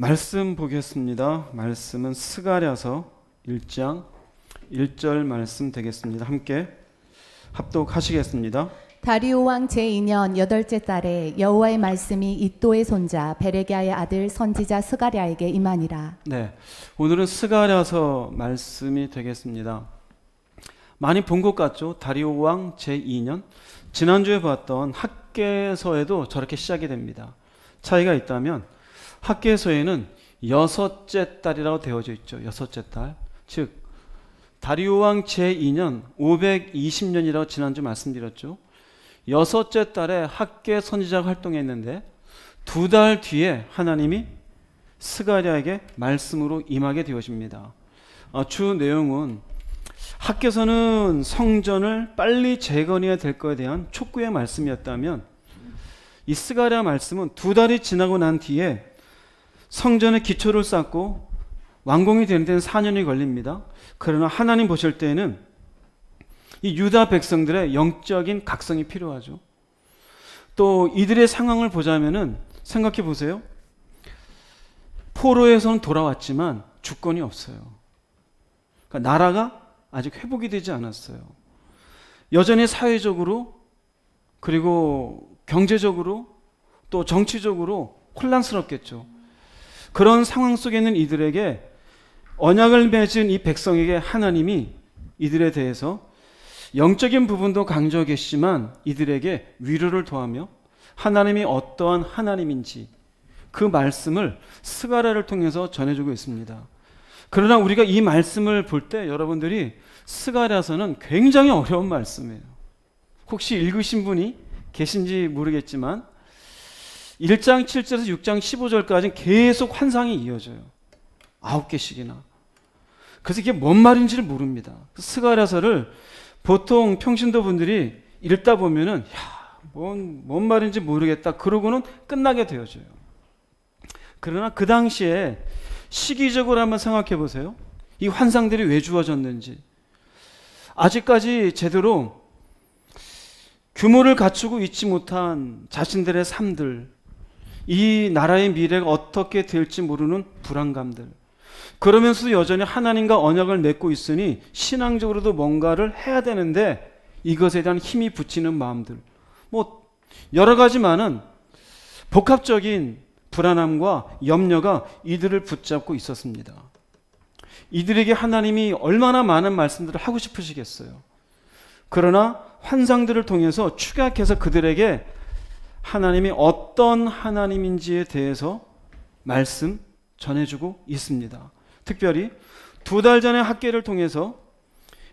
말씀 보겠습니다. 말씀은 스가랴서 1장 1절 말씀 되겠습니다. 함께 합독하시겠습니다. 다리오 왕 제2년 8째 달에 여호와의 말씀이 이또의 손자 베레기야의 아들 선지자 스가랴에게 임하니라. 네, 오늘은 스가랴서 말씀이 되겠습니다. 많이 본 것 같죠? 다리오 왕 제2년, 지난주에 봤던 학개서에도 저렇게 시작이 됩니다. 차이가 있다면 학개서에는 여섯째 달이라고 되어져 있죠. 여섯째 달. 즉 다리오 왕 제2년 520년이라고 지난주 말씀드렸죠. 여섯째 달에 학개 선지자가 활동했는데 2달 뒤에 하나님이 스가랴에게 말씀으로 임하게 되어집니다. 주 내용은 학개서는 성전을 빨리 재건해야 될 것에 대한 촉구의 말씀이었다면 이 스가랴 말씀은 2달이 지나고 난 뒤에 성전의 기초를 쌓고 완공이 되는 데는 4년이 걸립니다. 그러나 하나님 보실 때에는 이 유다 백성들의 영적인 각성이 필요하죠. 또 이들의 상황을 보자면은 생각해 보세요. 포로에서는 돌아왔지만 주권이 없어요. 그러니까 나라가 아직 회복이 되지 않았어요. 여전히 사회적으로 그리고 경제적으로 또 정치적으로 혼란스럽겠죠. 그런 상황 속에 있는 이들에게 언약을 맺은 이 백성에게 하나님이 이들에 대해서 영적인 부분도 강조하고 계시지만 이들에게 위로를 더하며 하나님이 어떠한 하나님인지 그 말씀을 스가랴를 통해서 전해주고 있습니다. 그러나 우리가 이 말씀을 볼 때 여러분들이 스가랴서는 굉장히 어려운 말씀이에요. 혹시 읽으신 분이 계신지 모르겠지만 1장 7절에서 6장 15절까지는 계속 환상이 이어져요. 9개씩이나. 그래서 이게 뭔 말인지를 모릅니다. 스가랴서를 보통 평신도 분들이 읽다 보면은 뭔 말인지 모르겠다 그러고는 끝나게 되어져요. 그러나 그 당시에 시기적으로 한번 생각해 보세요. 이 환상들이 왜 주어졌는지. 아직까지 제대로 규모를 갖추고 있지 못한 자신들의 삶들, 이 나라의 미래가 어떻게 될지 모르는 불안감들, 그러면서도 여전히 하나님과 언약을 맺고 있으니 신앙적으로도 뭔가를 해야 되는데 이것에 대한 힘이 붙이는 마음들, 여러 가지 많은 복합적인 불안함과 염려가 이들을 붙잡고 있었습니다. 이들에게 하나님이 얼마나 많은 말씀들을 하고 싶으시겠어요. 그러나 환상들을 통해서 축약해서 그들에게 하나님이 어떤 하나님인지에 대해서 말씀 전해주고 있습니다. 특별히 2달 전에 학개를 통해서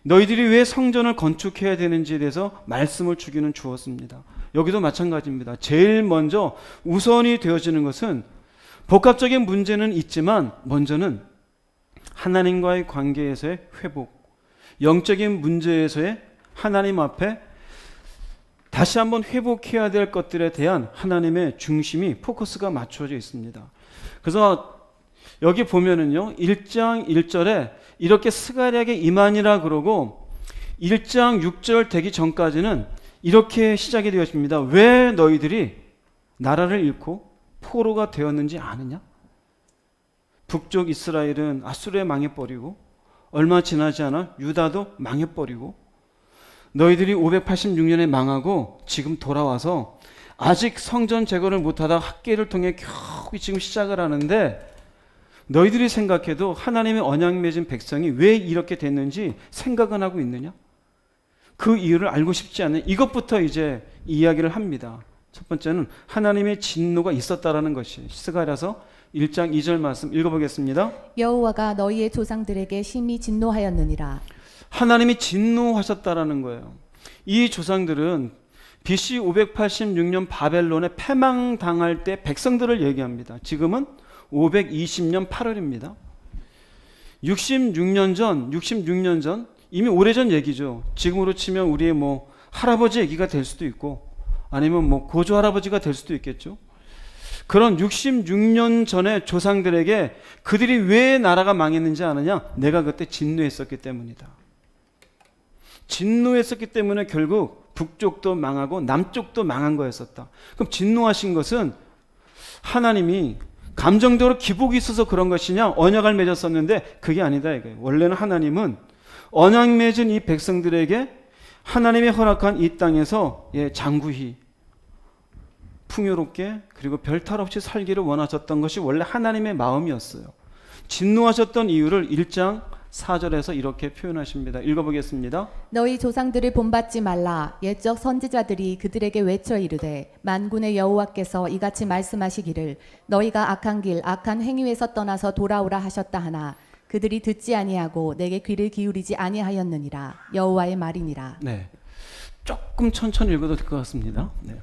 너희들이 왜 성전을 건축해야 되는지에 대해서 말씀을 주었습니다. 여기도 마찬가지입니다. 제일 먼저 우선이 되어지는 것은 복합적인 문제는 있지만 먼저는 하나님과의 관계에서의 회복, 영적인 문제에서의 하나님 앞에 다시 한번 회복해야 될 것들에 대한 하나님의 중심이 포커스가 맞춰져 있습니다. 그래서 여기 보면은요 1장 1절에 이렇게 스가랴에게 임하니라 그러고 1장 6절 되기 전까지는 이렇게 시작이 되었습니다. 왜 너희들이 나라를 잃고 포로가 되었는지 아느냐? 북쪽 이스라엘은 아수르에 망해버리고 얼마 지나지 않아 유다도 망해버리고 너희들이 586년에 망하고 지금 돌아와서 아직 성전 재건을 못하다 학개를 통해 겨우 지금 시작을 하는데 너희들이 생각해도 하나님의 언약 맺은 백성이 왜 이렇게 됐는지 생각은 하고 있느냐? 그 이유를 알고 싶지 않은 이것부터 이제 이야기를 합니다. 첫 번째는 하나님의 진노가 있었다라는 것이 스가랴서 1장 2절 말씀 읽어보겠습니다. 여호와가 너희의 조상들에게 심히 진노하였느니라. 하나님이 진노하셨다라는 거예요. 이 조상들은 BC 586년 바벨론에 패망당할 때 백성들을 얘기합니다. 지금은 520년 8월입니다. 66년 전 이미 오래전 얘기죠. 지금으로 치면 우리의 할아버지 얘기가 될 수도 있고 아니면 고조 할아버지가 될 수도 있겠죠. 그런 66년 전의 조상들에게 그들이 왜 나라가 망했는지 아느냐? 내가 그때 진노했었기 때문이다. 진노했었기 때문에 결국 북쪽도 망하고 남쪽도 망한 거였었다. 그럼 진노하신 것은 하나님이 감정적으로 기복이 있어서 그런 것이냐, 언약을 맺었었는데 그게 아니다 이거예요. 원래는 하나님은 언약 맺은 이 백성들에게 하나님이 허락한 이 땅에서 장구히 풍요롭게 그리고 별탈 없이 살기를 원하셨던 것이 원래 하나님의 마음이었어요. 진노하셨던 이유를 1장 4절에서 이렇게 표현하십니다. 읽어보겠습니다. 너희 조상들을 본받지 말라. 옛적 선지자들이 그들에게 외쳐 이르되 만군의 여호와께서 이같이 말씀하시기를 너희가 악한 길 악한 행위에서 떠나서 돌아오라 하셨다 하나 그들이 듣지 아니하고 내게 귀를 기울이지 아니하였느니라. 여호와의 말이니라. 네, 조금 천천히 읽어도 될 것 같습니다. 네.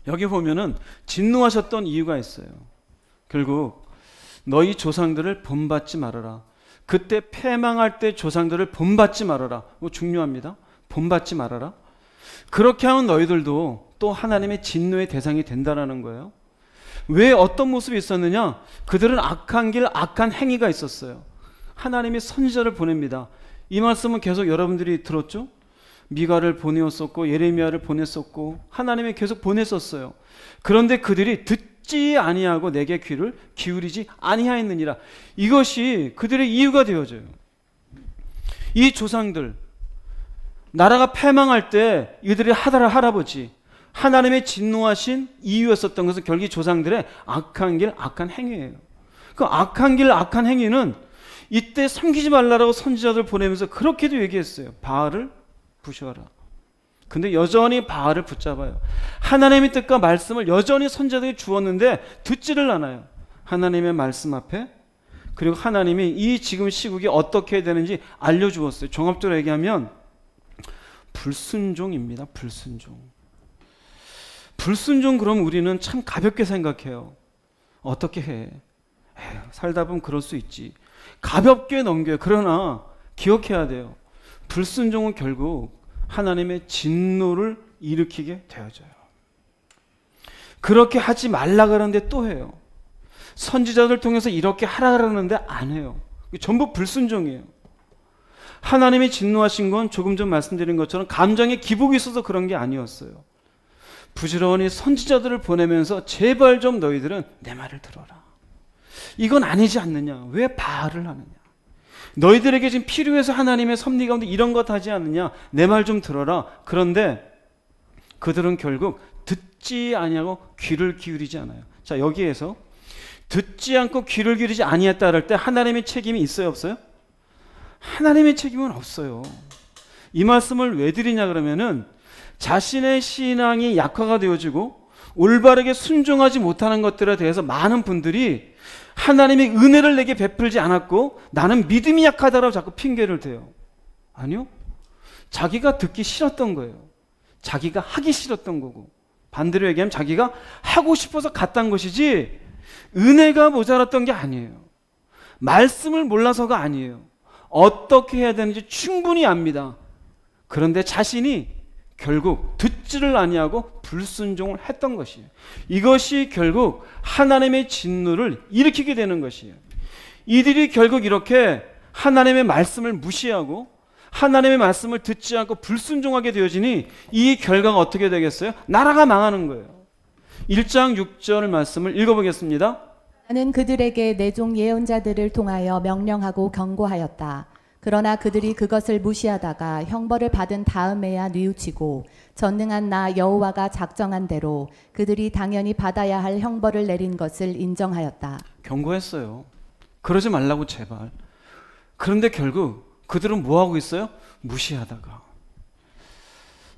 여기 보면은 진노하셨던 이유가 있어요. 결국 너희 조상들을 본받지 말아라. 그때 패망할 때 조상들을 본받지 말아라. 중요합니다. 본받지 말아라. 그렇게 하면 너희들도 또 하나님의 진노의 대상이 된다라는 거예요. 왜 어떤 모습이 있었느냐? 그들은 악한 길, 악한 행위가 있었어요. 하나님이 선지자를 보냅니다. 이 말씀은 계속 여러분들이 들었죠? 미가를 보내었었고 예레미야를 보냈었고 하나님이 계속 보냈었어요. 그런데 그들이 듣지 아니하고 내게 귀를 기울이지 아니하였느니라. 이것이 그들의 이유가 되어져요. 이 조상들 나라가 패망할 때 이들의 할아버지 하나님의 진노하신 이유였었던 것은 결국 조상들의 악한 길 악한 행위예요. 그 악한 길 악한 행위는 이때 섬기지 말라라고 선지자들 보내면서 그렇게도 얘기했어요. 바알을 부셔라. 근데 여전히 바알을 붙잡아요. 하나님의 뜻과 말씀을 여전히 선지자들이 주었는데 듣지를 않아요. 하나님의 말씀 앞에. 그리고 하나님이 이 지금 시국이 어떻게 해야 되는지 알려주었어요. 종합적으로 얘기하면 불순종입니다. 불순종. 불순종 그럼 우리는 참 가볍게 생각해요. 어떻게 해? 에휴, 살다 보면 그럴 수 있지. 가볍게 넘겨요. 그러나 기억해야 돼요. 불순종은 결국 하나님의 진노를 일으키게 되어져요. 그렇게 하지 말라 그러는데 또 해요. 선지자들 통해서 이렇게 하라 그러는데 안 해요. 전부 불순종이에요. 하나님이 진노하신 건 조금 전 말씀드린 것처럼 감정에 기복이 있어서 그런 게 아니었어요. 부지런히 선지자들을 보내면서 제발 좀 너희들은 내 말을 들어라. 이건 아니지 않느냐? 왜 바알을 하느냐? 너희들에게 지금 필요해서 하나님의 섭리 가운데 이런 것 하지 않느냐? 내 말 좀 들어라. 그런데 그들은 결국 듣지 아니하고 귀를 기울이지 않아요. 자, 여기에서 듣지 않고 귀를 기울이지 아니했다 할 때 하나님의 책임이 있어요, 없어요? 하나님의 책임은 없어요. 이 말씀을 왜 드리냐 그러면은 자신의 신앙이 약화가 되어지고 올바르게 순종하지 못하는 것들에 대해서 많은 분들이 하나님의 은혜를 내게 베풀지 않았고 나는 믿음이 약하다라고 자꾸 핑계를 대요. 아니요. 자기가 듣기 싫었던 거예요. 자기가 하기 싫었던 거고 반대로 얘기하면 자기가 하고 싶어서 갔던 것이지 은혜가 모자랐던 게 아니에요. 말씀을 몰라서가 아니에요. 어떻게 해야 되는지 충분히 압니다. 그런데 자신이 결국 듣지를 아니하고 불순종을 했던 것이에요. 이것이 결국 하나님의 진노를 일으키게 되는 것이에요. 이들이 결국 이렇게 하나님의 말씀을 무시하고 하나님의 말씀을 듣지 않고 불순종하게 되어지니 이 결과가 어떻게 되겠어요? 나라가 망하는 거예요. 1장 6절 말씀을 읽어보겠습니다. 나는 그들에게 내 종 예언자들을 통하여 명령하고 경고하였다. 그러나 그들이 그것을 무시하다가 형벌을 받은 다음에야 뉘우치고 전능한 나 여호와가 작정한 대로 그들이 당연히 받아야 할 형벌을 내린 것을 인정하였다. 경고했어요. 그러지 말라고 제발. 그런데 결국 그들은 뭐하고 있어요? 무시하다가.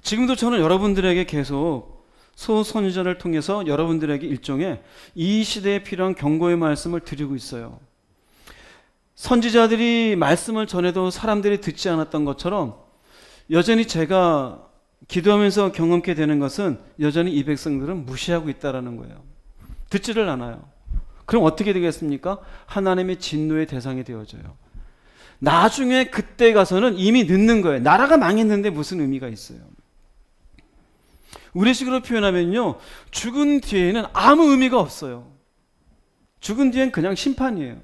지금도 저는 여러분들에게 계속 소선지자를 통해서 여러분들에게 일종의 이 시대에 필요한 경고의 말씀을 드리고 있어요. 선지자들이 말씀을 전해도 사람들이 듣지 않았던 것처럼 여전히 제가 기도하면서 경험케 되는 것은 여전히 이 백성들은 무시하고 있다는 거예요. 듣지를 않아요. 그럼 어떻게 되겠습니까? 하나님의 진노의 대상이 되어져요. 나중에 그때 가서는 이미 늦는 거예요. 나라가 망했는데 무슨 의미가 있어요? 우리식으로 표현하면요, 죽은 뒤에는 아무 의미가 없어요. 죽은 뒤엔 그냥 심판이에요.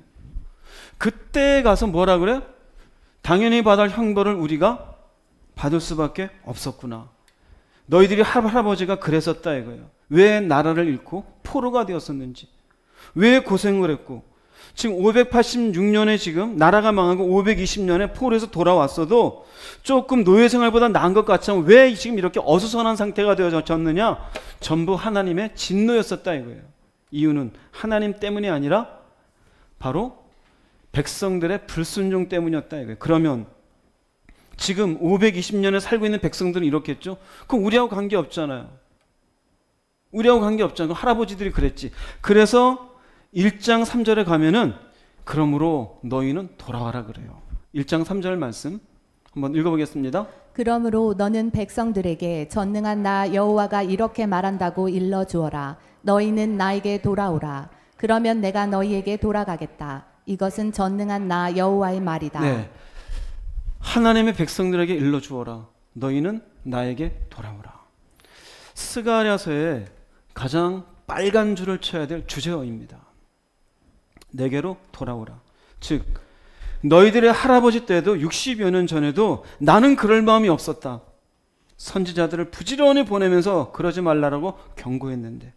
그때 가서 뭐라 그래요? 당연히 받을 형벌을 우리가 받을 수밖에 없었구나. 너희들이 할아버지가 그랬었다 이거예요. 왜 나라를 잃고 포로가 되었었는지, 왜 고생을 했고, 지금 586년에 지금 나라가 망하고 520년에 포로에서 돌아왔어도 조금 노예 생활보다 나은 것 같지만 왜 지금 이렇게 어수선한 상태가 되어졌느냐? 전부 하나님의 진노였었다 이거예요. 이유는 하나님 때문이 아니라 바로 백성들의 불순종 때문이었다 이거예요. 그러면 지금 520년에 살고 있는 백성들은 이렇겠죠? 그럼 우리하고 관계없잖아요. 우리하고 관계없잖아요. 할아버지들이 그랬지. 그래서 1장 3절에 가면은 그러므로 너희는 돌아와라 그래요. 1장 3절 말씀 한번 읽어보겠습니다. 그러므로 너는 백성들에게 전능한 나 여호와가 이렇게 말한다고 일러주어라. 너희는 나에게 돌아오라. 그러면 내가 너희에게 돌아가겠다. 이것은 전능한 나 여호와의 말이다. 네. 하나님의 백성들에게 일러주어라. 너희는 나에게 돌아오라. 스가랴서에 가장 빨간 줄을 쳐야 될 주제어입니다. 내게로 돌아오라. 즉 너희들의 할아버지 때도 60여 년 전에도 나는 그럴 마음이 없었다. 선지자들을 부지런히 보내면서 그러지 말라라고 경고했는데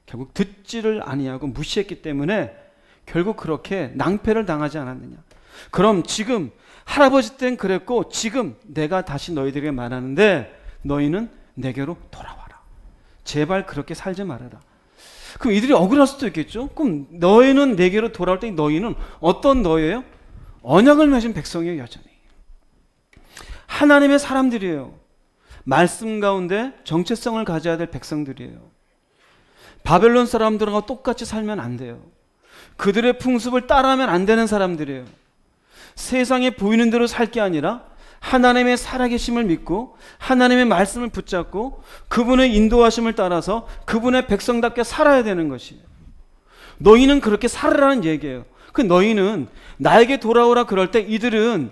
결국 듣지를 아니하고 무시했기 때문에 결국 그렇게 낭패를 당하지 않았느냐. 그럼 지금 할아버지 땐 그랬고 지금 내가 다시 너희들에게 말하는데 너희는 내게로 돌아와라. 제발 그렇게 살지 말아라. 그럼 이들이 억울할 수도 있겠죠. 그럼 너희는 내게로 돌아올 때 너희는 어떤 너희예요? 언약을 맺은 백성이에요. 여전히 하나님의 사람들이에요. 말씀 가운데 정체성을 가져야 될 백성들이에요. 바벨론 사람들하고 똑같이 살면 안 돼요. 그들의 풍습을 따라하면 안 되는 사람들이에요. 세상에 보이는 대로 살 게 아니라 하나님의 살아계심을 믿고 하나님의 말씀을 붙잡고 그분의 인도하심을 따라서 그분의 백성답게 살아야 되는 것이에요. 너희는 그렇게 살으라는 얘기예요. 그 너희는 나에게 돌아오라 그럴 때 이들은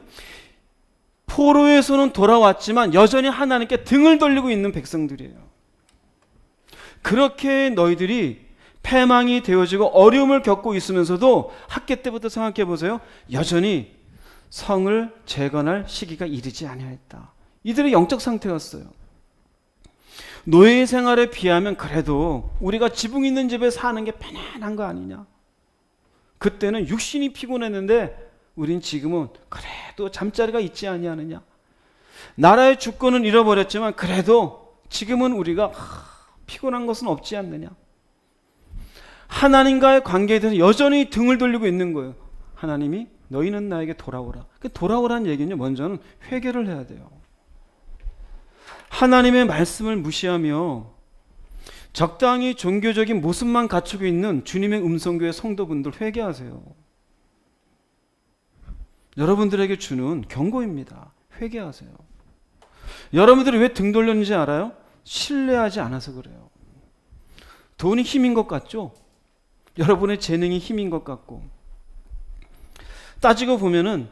포로에서는 돌아왔지만 여전히 하나님께 등을 돌리고 있는 백성들이에요. 그렇게 너희들이 패망이 되어지고 어려움을 겪고 있으면서도 학계 때부터 생각해 보세요. 여전히 성을 재건할 시기가 이르지 아니하였다. 이들의 영적 상태였어요. 노예 생활에 비하면 그래도 우리가 지붕 있는 집에 사는 게 편안한 거 아니냐. 그때는 육신이 피곤했는데 우린 지금은 그래도 잠자리가 있지 아니하느냐. 나라의 주권은 잃어버렸지만 그래도 지금은 우리가 피곤한 것은 없지 않느냐. 하나님과의 관계에 대해서 여전히 등을 돌리고 있는 거예요. 하나님이 너희는 나에게 돌아오라. 돌아오라는 얘기는요, 먼저는 회개를 해야 돼요. 하나님의 말씀을 무시하며 적당히 종교적인 모습만 갖추고 있는 주님의 음성교회 성도분들 회개하세요. 여러분들에게 주는 경고입니다. 회개하세요. 여러분들이 왜 등 돌렸는지 알아요? 신뢰하지 않아서 그래요. 돈이 힘인 것 같죠? 여러분의 재능이 힘인 것 같고, 따지고 보면은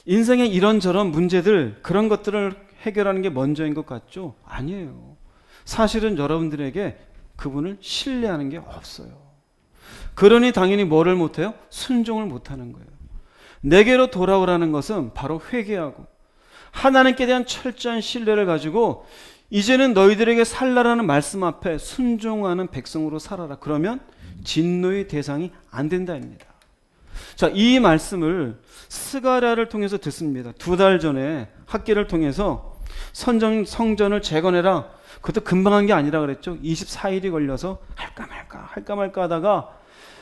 인생의 이런저런 문제들, 그런 것들을 해결하는 게 먼저인 것 같죠? 아니에요. 사실은 여러분들에게 그분을 신뢰하는 게 없어요. 그러니 당연히 뭐를 못해요? 순종을 못하는 거예요. 내게로 돌아오라는 것은 바로 회개하고 하나님께 대한 철저한 신뢰를 가지고 이제는 너희들에게 살라라는 말씀 앞에 순종하는 백성으로 살아라. 그러면 진노의 대상이 안 된다입니다. 자, 이 말씀을 스가랴를 통해서 듣습니다. 2달 전에 학계를 통해서 성전을 재건해라. 그것도 금방 한 게 아니라 그랬죠. 24일이 걸려서 할까 말까 하다가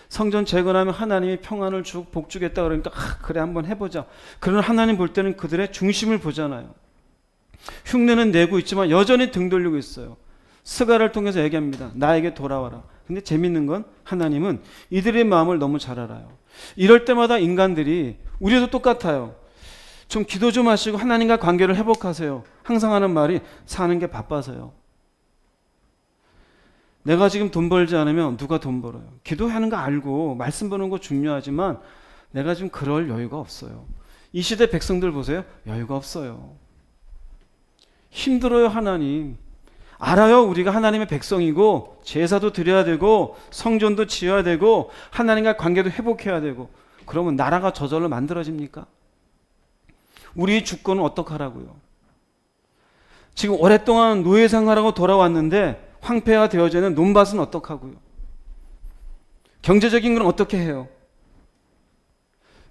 성전 재건하면 하나님이 평안을 복 주겠다 그러니까 그래 한번 해보자. 그러나 하나님 볼 때는 그들의 중심을 보잖아요. 흉내는 내고 있지만 여전히 등 돌리고 있어요. 스가랴를 통해서 얘기합니다. 나에게 돌아와라. 근데 재밌는 건 하나님은 이들의 마음을 너무 잘 알아요. 이럴 때마다 인간들이, 우리도 똑같아요. 좀 기도 좀 하시고 하나님과 관계를 회복하세요. 항상 하는 말이 사는 게 바빠서요. 내가 지금 돈 벌지 않으면 누가 돈 벌어요? 기도하는 거 알고 말씀 보는 거 중요하지만 내가 지금 그럴 여유가 없어요. 이 시대 백성들 보세요. 여유가 없어요. 힘들어요. 하나님 알아요. 우리가 하나님의 백성이고 제사도 드려야 되고 성전도 지어야 되고 하나님과 관계도 회복해야 되고, 그러면 나라가 저절로 만들어집니까? 우리의 주권은 어떡하라고요? 지금 오랫동안 노예 생활하고 돌아왔는데 황폐화 되어지는 논밭은 어떡하고요? 경제적인 건 어떻게 해요?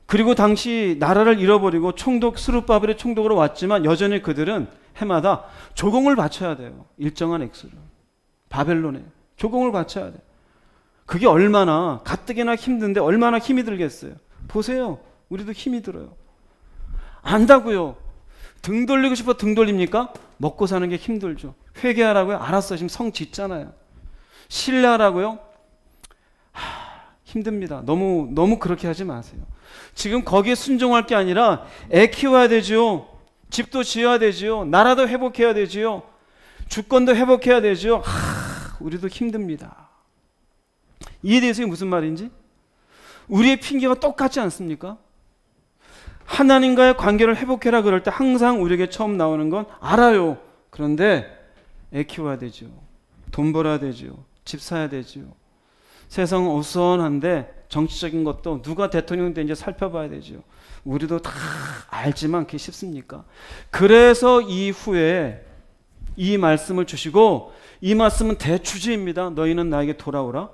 그리고 당시 나라를 잃어버리고 총독 스룹바벨의 총독으로 왔지만 여전히 그들은 해마다 조공을 바쳐야 돼요. 일정한 액수를. 바벨론에 조공을 바쳐야 돼요. 그게 얼마나 가뜩이나 힘든데 얼마나 힘이 들겠어요. 보세요. 우리도 힘이 들어요. 안다고요. 등 돌리고 싶어 등 돌립니까? 먹고 사는 게 힘들죠. 회개하라고요? 알았어. 지금 성 짓잖아요. 신뢰하라고요? 힘듭니다. 너무 그렇게 하지 마세요. 지금 거기에 순종할 게 아니라 애 키워야 되지요. 집도 지어야 되지요. 나라도 회복해야 되지요. 주권도 회복해야 되지요. 우리도 힘듭니다. 이해되세요? 무슨 말인지? 우리의 핑계가 똑같지 않습니까? 하나님과의 관계를 회복해라 그럴 때 항상 우리에게 처음 나오는 건 알아요. 그런데 애 키워야 되죠. 돈 벌어야 되죠. 집 사야 되죠. 세상은 어수선한데 정치적인 것도 누가 대통령 되는지 살펴봐야 되죠. 우리도 다 알지만 그게 쉽습니까? 그래서 이후에 이 말씀을 주시고, 이 말씀은 대주제입니다. 너희는 나에게 돌아오라.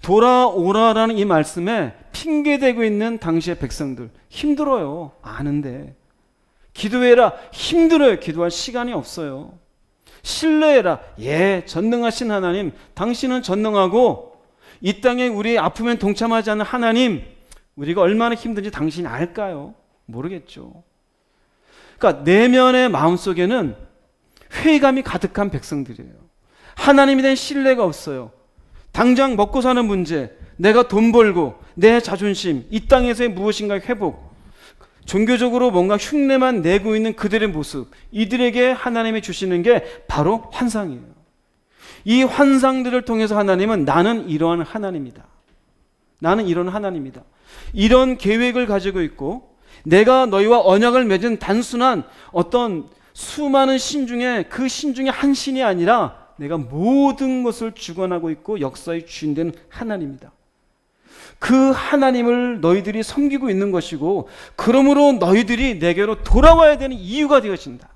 돌아오라라는 이 말씀에 핑계대고 있는 당시의 백성들 힘들어요. 아는데 기도해라. 힘들어요. 기도할 시간이 없어요. 신뢰해라. 예, 전능하신 하나님, 당신은 전능하고 이 땅에 우리의 아픔에 동참하지 않는 하나님, 우리가 얼마나 힘든지 당신이 알까요? 모르겠죠. 그러니까 내면의 마음속에는 회의감이 가득한 백성들이에요. 하나님에 대한 신뢰가 없어요. 당장 먹고 사는 문제, 내가 돈 벌고 내 자존심, 이 땅에서의 무엇인가 회복, 종교적으로 뭔가 흉내만 내고 있는 그들의 모습, 이들에게 하나님이 주시는 게 바로 환상이에요. 이 환상들을 통해서 하나님은 나는 이러한 하나님이다. 나는 이런 하나님이다. 이런 계획을 가지고 있고, 내가 너희와 언약을 맺은 단순한 어떤 수많은 신 중에 그 신 중에 한 신이 아니라 내가 모든 것을 주관하고 있고 역사의 주인 된 하나님이다. 그 하나님을 너희들이 섬기고 있는 것이고, 그러므로 너희들이 내게로 돌아와야 되는 이유가 되어진다.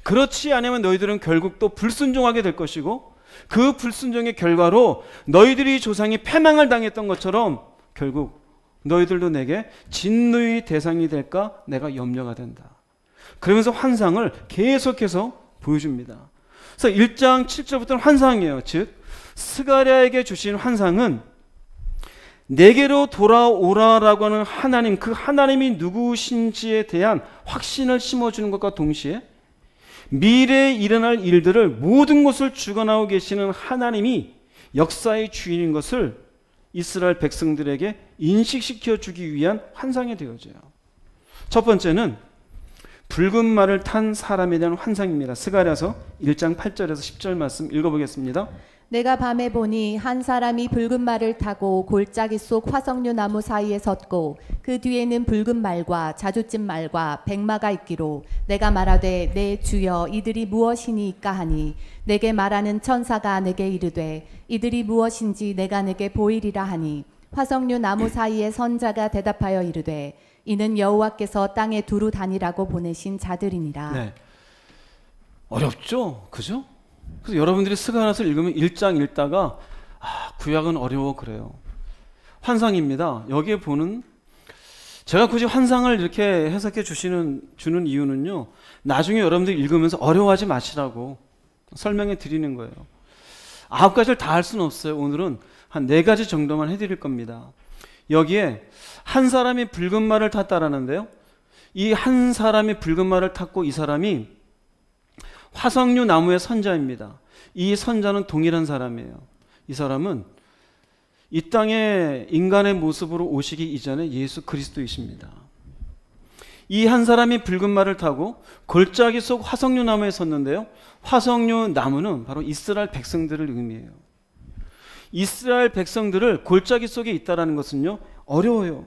그렇지 않으면 너희들은 결국 또 불순종하게 될 것이고, 그 불순종의 결과로 너희들이 조상이 패망을 당했던 것처럼 결국 너희들도 내게 진노의 대상이 될까 내가 염려가 된다. 그러면서 환상을 계속해서 보여줍니다. 그래서 1장 7절부터는 환상이에요. 즉 스가랴에게 주신 환상은 내게로 돌아오라라고 하는 하나님, 그 하나님이 누구신지에 대한 확신을 심어주는 것과 동시에 미래에 일어날 일들을 모든 것을 주관하고 계시는 하나님이 역사의 주인인 것을 이스라엘 백성들에게 인식시켜 주기 위한 환상이 되어져요. 첫 번째는 붉은 말을 탄 사람에 대한 환상입니다. 스가랴서 1장 8절에서 10절 말씀 읽어보겠습니다. 내가 밤에 보니 한 사람이 붉은 말을 타고 골짜기 속 화석류 나무 사이에 섰고 그 뒤에는 붉은 말과 자주찐 말과 백마가 있기로 내가 말하되 내 주여 이들이 무엇이니까 하니 내게 말하는 천사가 내게 이르되 이들이 무엇인지 내가 내게 보이리라 하니 화석류 나무 사이에 선 자가 대답하여 이르되 이는 여호와께서 땅에 두루 다니라고 보내신 자들이니라. 네. 어렵죠? 그죠? 그래서 여러분들이 스가랴서를 읽으면 1장 읽다가 구약은 어려워 그래요. 환상입니다. 여기에 보는, 제가 굳이 환상을 이렇게 해석해 주는 이유는요, 나중에 여러분들이 읽으면서 어려워하지 마시라고 설명해 드리는 거예요. 9가지를 다 할 수는 없어요. 오늘은 한 4가지 정도만 해드릴 겁니다. 여기에 한 사람이 붉은 말을 탔다라는데요, 이 한 사람이 붉은 말을 탔고 이 사람이 화석류 나무의 선자입니다. 이 선자는 동일한 사람이에요. 이 사람은 이 땅에 인간의 모습으로 오시기 이전에 예수 그리스도이십니다. 이 한 사람이 붉은 말을 타고 골짜기 속 화석류 나무에 섰는데요, 화석류 나무는 바로 이스라엘 백성들을 의미해요. 이스라엘 백성들을 골짜기 속에 있다는 것은요, 어려워요.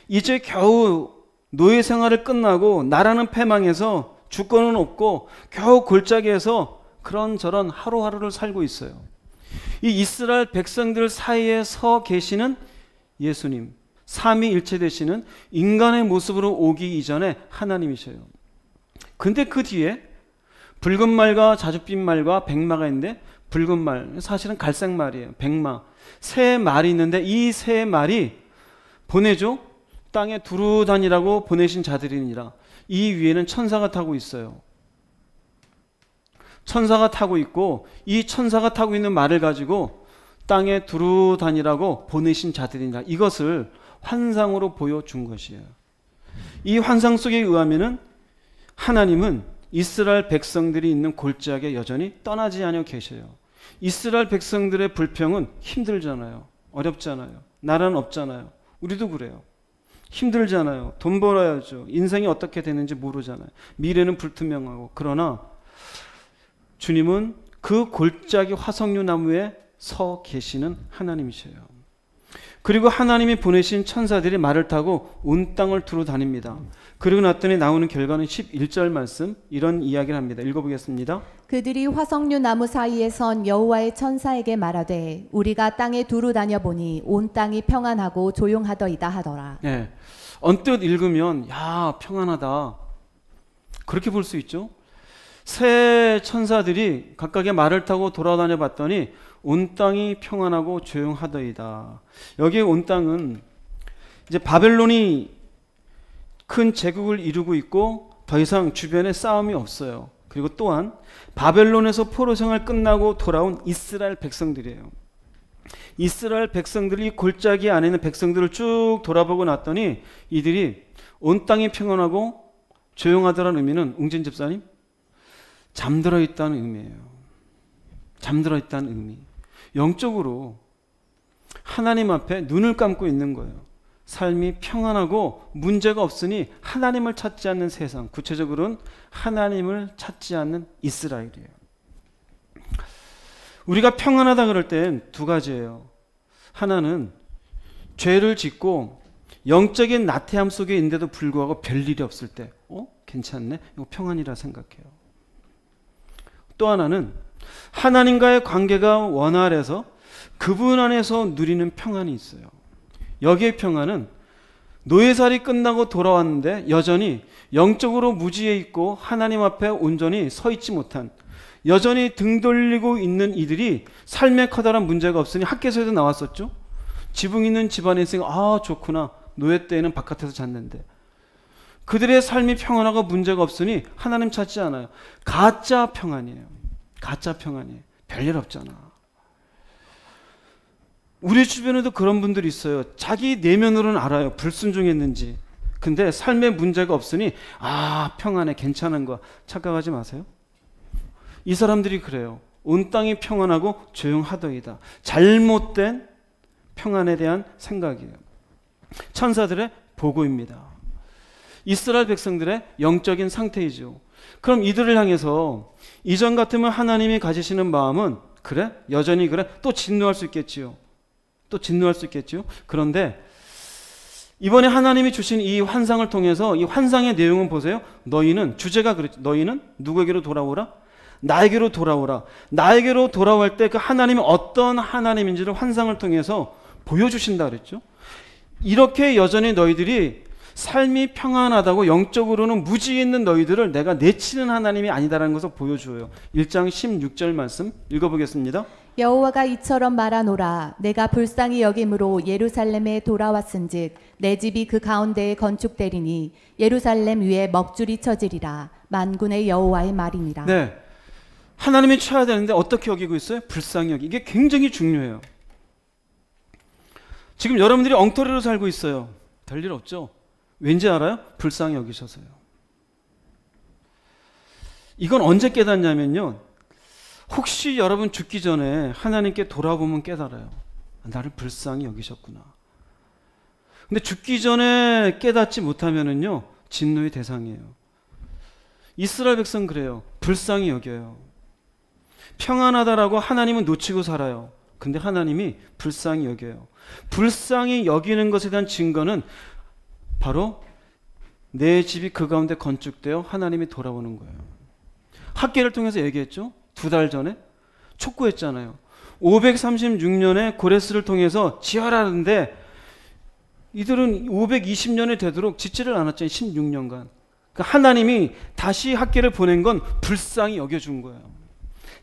이제 겨우 노예 생활을 끝나고 나라는 패망해서 주권은 없고 겨우 골짜기에서 그런저런 하루하루를 살고 있어요. 이 이스라엘 백성들 사이에 서 계시는 예수님, 삼위일체 되시는 인간의 모습으로 오기 이전에 하나님이셔요. 근데 그 뒤에 붉은 말과 자줏빛 말과 백마가 있는데, 붉은 말, 사실은 갈색 말이에요. 백마. 세 말이 있는데 이 세 말이 보내죠. 땅에 두루 다니라고 보내신 자들이니라. 이 위에는 천사가 타고 있어요. 천사가 타고 있고 이 천사가 타고 있는 말을 가지고 땅에 두루 다니라고 보내신 자들이니라. 이것을 환상으로 보여준 것이에요. 이 환상 속에 의하면은 하나님은 이스라엘 백성들이 있는 골짜기에 여전히 떠나지 않아 계셔요. 이스라엘 백성들의 불평은 힘들잖아요. 어렵잖아요. 나라는 없잖아요. 우리도 그래요. 힘들잖아요. 돈 벌어야죠. 인생이 어떻게 되는지 모르잖아요. 미래는 불투명하고. 그러나 주님은 그 골짜기 화석류 나무에 서 계시는 하나님이셔요. 그리고 하나님이 보내신 천사들이 말을 타고 온 땅을 두루 다닙니다. 그리고 났더니 나오는 결과는 11절 말씀, 이런 이야기를 합니다. 읽어보겠습니다. 그들이 화석류 나무 사이에 선 여호와의 천사에게 말하되 우리가 땅에 두루 다녀보니 온 땅이 평안하고 조용하더이다 하더라. 네. 언뜻 읽으면 야 평안하다 그렇게 볼 수 있죠. 세 천사들이 각각의 말을 타고 돌아다녀 봤더니 온 땅이 평안하고 조용하더이다. 여기 온 땅은 이제 바벨론이 큰 제국을 이루고 있고 더 이상 주변에 싸움이 없어요. 그리고 또한 바벨론에서 포로 생활 끝나고 돌아온 이스라엘 백성들이에요. 이스라엘 백성들이 골짜기 안에 있는 백성들을 쭉 돌아보고 났더니 이들이 온 땅이 평안하고 조용하다는 의미는 웅진 집사님 잠들어 있다는 의미예요. 잠들어 있다는 의미. 영적으로 하나님 앞에 눈을 감고 있는 거예요. 삶이 평안하고 문제가 없으니 하나님을 찾지 않는 세상, 구체적으로는 하나님을 찾지 않는 이스라엘이에요. 우리가 평안하다 그럴 땐 두 가지예요. 하나는 죄를 짓고 영적인 나태함 속에 있는데도 불구하고 별일이 없을 때 괜찮네? 이거 평안이라 생각해요. 또 하나는 하나님과의 관계가 원활해서 그분 안에서 누리는 평안이 있어요. 여기에 평안은 노예살이 끝나고 돌아왔는데 여전히 영적으로 무지해 있고 하나님 앞에 온전히 서 있지 못한, 여전히 등 돌리고 있는 이들이 삶에 커다란 문제가 없으니 학교에서도 나왔었죠. 지붕 있는 집안에 있으니까 좋구나. 노예 때에는 바깥에서 잤는데. 그들의 삶이 평안하고 문제가 없으니 하나님 찾지 않아요. 가짜 평안이에요. 가짜 평안이에요. 별일 없잖아. 우리 주변에도 그런 분들이 있어요. 자기 내면으로는 알아요. 불순종했는지. 근데 삶에 문제가 없으니 평안해, 괜찮은 거야. 착각하지 마세요. 이 사람들이 그래요. 온 땅이 평안하고 조용하더이다. 잘못된 평안에 대한 생각이에요. 천사들의 보고입니다. 이스라엘 백성들의 영적인 상태이죠. 그럼 이들을 향해서 이전 같으면 하나님이 가지시는 마음은 그래? 여전히 그래? 또 진노할 수 있겠지요. 그런데 이번에 하나님이 주신 이 환상을 통해서 이 환상의 내용은 보세요. 너희는 주제가 그랬죠. 너희는 누구에게로 돌아오라? 나에게로 돌아오라. 나에게로 돌아올 때 그 하나님이 어떤 하나님인지를 환상을 통해서 보여주신다 그랬죠. 이렇게 여전히 너희들이 삶이 평안하다고 영적으로는 무지에 있는 너희들을 내가 내치는 하나님이 아니다라는 것을 보여줘요. 1장 16절 말씀 읽어보겠습니다. 여호와가 이처럼 말하노라. 내가 불쌍히 여김으로 예루살렘에 돌아왔은즉 내 집이 그 가운데에 건축되리니 예루살렘 위에 먹줄이 쳐지리라. 만군의 여호와의 말이니라. 네, 하나님이 쳐야 되는데 어떻게 여기고 있어요? 불쌍히 여기. 이게 굉장히 중요해요. 지금 여러분들이 엉터리로 살고 있어요. 별일 없죠? 왠지 알아요? 불쌍히 여기셔서요. 이건 언제 깨닫냐면요, 혹시 여러분 죽기 전에 하나님께 돌아보면 깨달아요. 나를 불쌍히 여기셨구나. 근데 죽기 전에 깨닫지 못하면은요, 진노의 대상이에요. 이스라엘 백성 그래요. 불쌍히 여겨요. 평안하다라고 하나님은 놓치고 살아요. 근데 하나님이 불쌍히 여겨요. 불쌍히 여기는 것에 대한 증거는 바로 내 집이 그 가운데 건축되어 하나님이 돌아오는 거예요. 학계를 통해서 얘기했죠. 2달 전에 촉구했잖아요. 536년에 고레스를 통해서 지어라는데 이들은 520년이 되도록 짓지를 않았잖아요. 16년간. 그러니까 하나님이 다시 학계를 보낸 건 불쌍히 여겨준 거예요.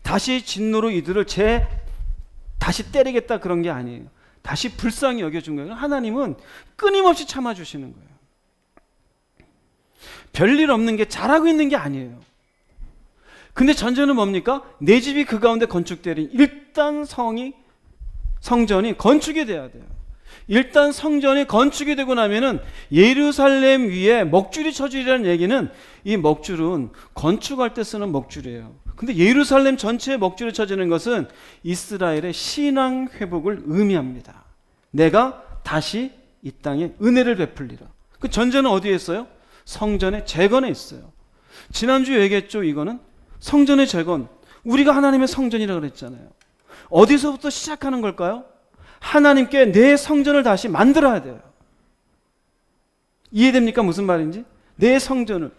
다시 진노로 이들을 다시 때리겠다 그런 게 아니에요. 다시 불쌍히 여겨준 거예요. 하나님은 끊임없이 참아주시는 거예요. 별일 없는 게 잘하고 있는 게 아니에요. 근데 전제는 뭡니까? 내 집이 그 가운데 건축되리. 일단 성전이 건축이 돼야 돼요. 일단 성전이 건축이 되고 나면은 예루살렘 위에 먹줄이 쳐지리라는 얘기는, 이 먹줄은 건축할 때 쓰는 먹줄이에요. 근데 예루살렘 전체에 먹줄이 쳐지는 것은 이스라엘의 신앙 회복을 의미합니다. 내가 다시 이 땅에 은혜를 베풀리라. 그 전제는 어디에 있어요? 성전의 재건에 있어요. 지난주에 얘기했죠. 이거는 성전의 재건. 우리가 하나님의 성전이라고 그랬잖아요. 어디서부터 시작하는 걸까요? 하나님께 내 성전을 다시 만들어야 돼요. 이해됩니까? 무슨 말인지? 내 성전을